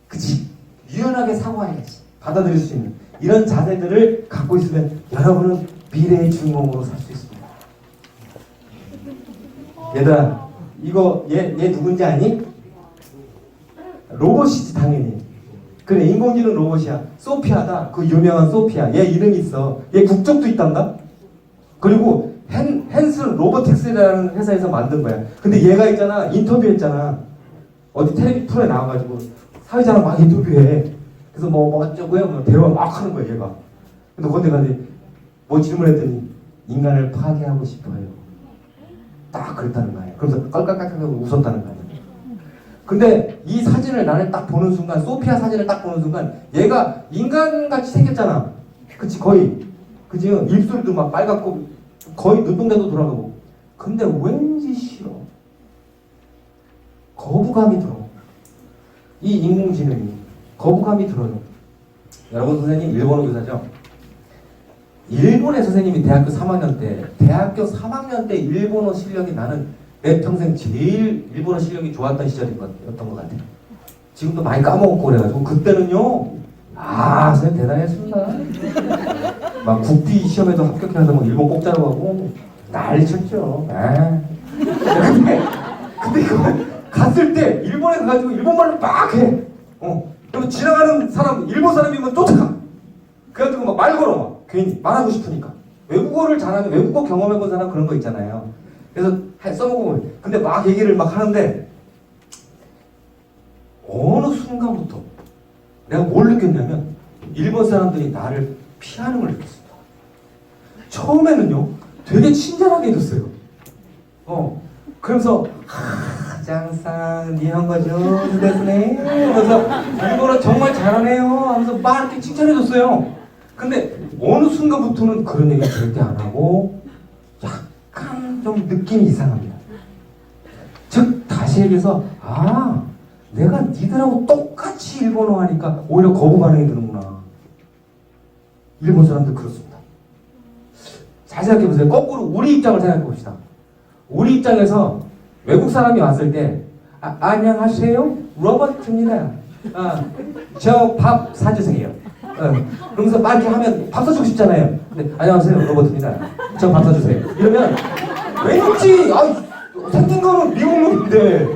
그치? 유연하게 사고해야지. 받아들일 수 있는 이런 자세들을 갖고 있으면 여러분은 미래의 주인공으로 살 수 있습니다. 얘들아, 이거 얘 누군지 아니? 로봇이지 당연히. 그래, 인공지능 로봇이야. 소피아다. 그 유명한 소피아. 얘 이름이 있어. 얘 국적도 있단다. 그리고 헨슨 로보틱스라는 회사에서 만든 거야. 근데 얘가 있잖아, 인터뷰했잖아. 어디 텔레비 프로에 나와가지고 사회자랑 막 인터뷰해. 그래서 뭐 어쩌고요, 대화 막 하는 거야 얘가. 근데 거기 가서 뭐 질문했더니 인간을 파괴하고 싶어요. 딱 그랬다는 거야. 그래서 깔깔깔깔하고 웃었다는 거야. 근데 이 사진을 나는 딱 보는 순간, 소피아 사진을 딱 보는 순간 얘가 인간같이 생겼잖아. 그치, 거의. 그치, 입술도 막 빨갛고 거의 눈동자도 돌아가고. 근데 왠지 싫어. 거부감이 들어. 이 인공지능이 거부감이 들어요. 여러분, 선생님 일본어 교사죠? 일본의 선생님이 대학교 3학년 때 일본어 실력이 나는 내 평생 제일 일본어 실력이 좋았던 시절이었던 것 같아. 지금도 많이 까먹었고 그래가지고 그때는요, 선생님 대단했습니다. 막 국비 시험에도 합격해서 막 일본 꼭자로 가고 난리 쳤죠. 근데 이거 갔을 때 일본에 가가지고 일본말로 막 해. 그리고 지나가는 사람, 일본 사람이면 쫓아가. 그래가지고 막 말 걸어 막 괜히 말하고 싶으니까. 외국어를 잘하면, 외국어 경험해본 사람 그런 거 있잖아요. 그래서 써보고, 근데 막 얘기를 막 하는데 어느 순간부터 내가 뭘 느꼈냐면 일본 사람들이 나를 피하는 걸 느꼈습니다. 처음에는요 되게 친절하게 해줬어요. 그러면서 장상 니한거죠 스데스네 하면서 일본어 정말 잘하네요 하면서 막 이렇게 칭찬해줬어요. 근데 어느 순간부터는 그런 얘기 절대 안 하고 약간 좀 느낌이 이상합니다. 즉 다시 얘기해서 내가 니들하고 똑같이 일본어 하니까 오히려 거부 반응이 드는구나. 일본 사람들 그렇습니다. 잘 생각해보세요. 거꾸로 우리 입장을 생각해봅시다. 우리 입장에서 외국 사람이 왔을 때 안녕하세요 로버트입니다. 저 밥 사주세요. 그러면서 막 이렇게 하면 밥 사주고 싶잖아요. 근데 안녕하세요 로버트입니다. 저 밥 사주세요. 이러면 왠지 생긴 거는 미국 놈인데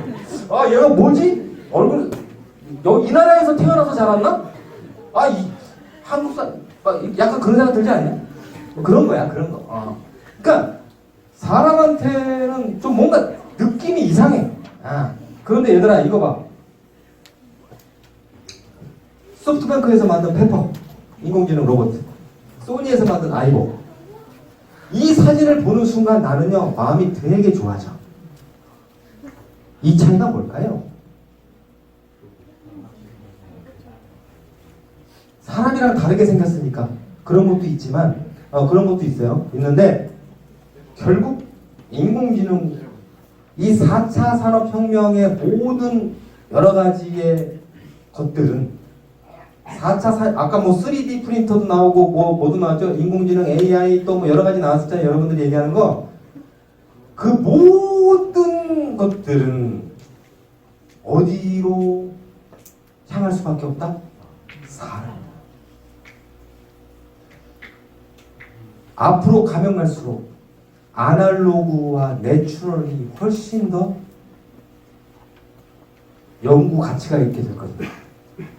얘가 뭐지? 얼굴 이 나라에서 태어나서 자랐나? 한국 사람 약간 그런 생각 들지 않냐? 그런 거야 그런 거. 그러니까 사람한테는 좀 뭔가 느낌이 이상해. 그런데 얘들아 이거 봐. 소프트뱅크에서 만든 페퍼 인공지능 로봇, 소니에서 만든 아이보. 이 사진을 보는 순간 나는요 마음이 되게 좋아져. 이 차이가 뭘까요? 사람이랑 다르게 생겼으니까 그런 것도 있지만 그런 것도 있어요. 있는데 결국 인공지능 이 4차 산업혁명의 모든 여러 가지의 것들은 4차 아까 뭐 3D 프린터도 나오고 뭐도 나왔죠. 인공지능 AI 또 뭐 여러 가지 나왔었잖아요. 여러분들이 얘기하는 거. 그 모든 것들은 어디로 향할 수밖에 없다? 사람. 앞으로 가면 갈수록 아날로그와 내추럴이 훨씬 더 연구 가치가 있게 될 겁니다.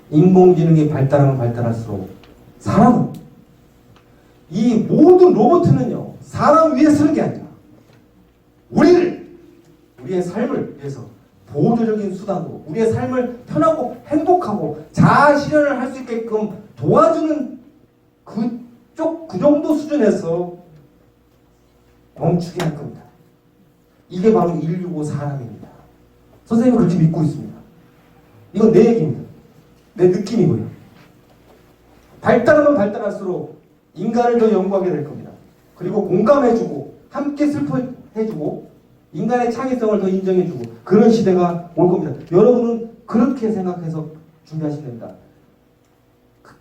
인공지능이 발달하면 발달할수록 사람은 이 모든 로봇은요 사람 위에 쓰는 게 아니라 우리의 삶을 위해서 보조적인 수단으로 우리의 삶을 편하고 행복하고 자아 실현을 할 수 있게끔 도와주는 그 정도 수준에서 멈추게 할 겁니다. 이게 바로 인류고 사람입니다. 선생님은 그렇게 믿고 있습니다. 이건 내 얘기입니다. 내 느낌이고요. 발달하면 발달할수록 인간을 더 연구하게 될 겁니다. 그리고 공감해주고 함께 슬퍼해주고 인간의 창의성을 더 인정해주고 그런 시대가 올 겁니다. 여러분은 그렇게 생각해서 준비하시면 됩니다.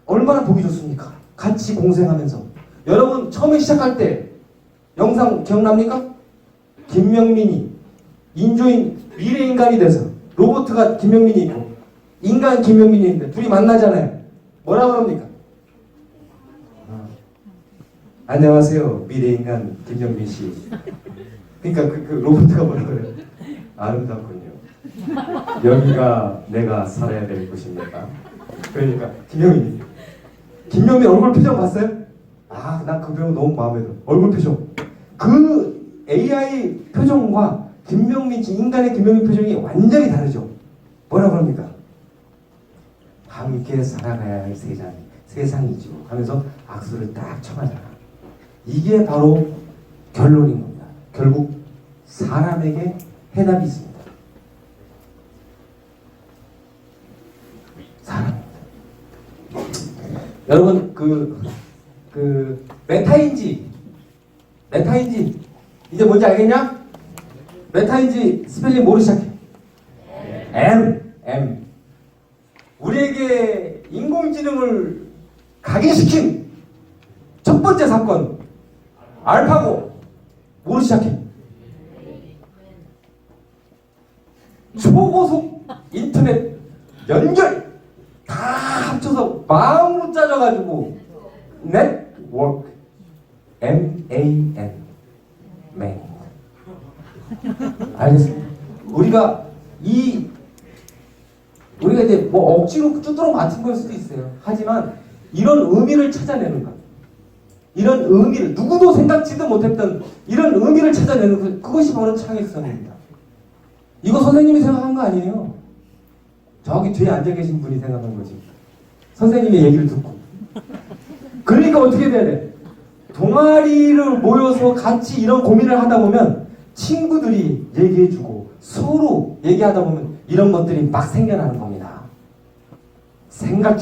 얼마나 보기 좋습니까? 같이 공생하면서. 여러분 처음에 시작할 때 영상 기억납니까? 김명민이 인조인 미래인간이 돼서 로봇가 김명민이 있고 인간 김명민이 있는데 둘이 만나잖아요. 뭐라고 합니까? 안녕하세요 미래인간 김명민씨. 그러니까 그 로봇가 뭐라고 그래요? 아름답군요. 여기가 내가 살아야 될 곳입니까? 그러니까 김명민 얼굴 표정 봤어요? 난 그 배우 너무 마음에 들어. 얼굴 표정. 그 AI 표정과 인간의 김명민 표정이 완전히 다르죠. 뭐라고 합니까? 함께 살아가야 할 세상이죠 하면서 악수를 딱 쳐가잖아. 이게 바로 결론인 겁니다. 결국 사람에게 해답이 있습니다. 사람입니다. 여러분 그 메타인지 이제 뭔지 알겠냐? 메타인지 스펠링 뭐로 시작해? M. 우리에게 인공지능을 각인시킨 첫 번째 사건 알파고 뭐로 시작해? 초고속 인터넷 연결 다 합쳐서 마음으로 짜져가지고 네트워크 MAN 알겠습니다. 우리가 이제 뭐 억지로 쭈뚜러 맞춘 걸 수도 있어요. 하지만 이런 의미를 찾아내는 것, 이런 의미를 누구도 생각지도 못했던 이런 의미를 찾아내는 것, 그것이 바로 창의성입니다. 이거 선생님이 생각한 거 아니에요. 저기 뒤에 앉아 계신 분이 생각한 거지. 선생님의 얘기를 듣고. 그러니까 어떻게 돼야 돼? 동아리를 모여서 같이 이런 고민을 하다 보면 친구들이 얘기해주고 서로 얘기하다 보면 이런 것들이 막 생겨나는 겁니다. 생각지도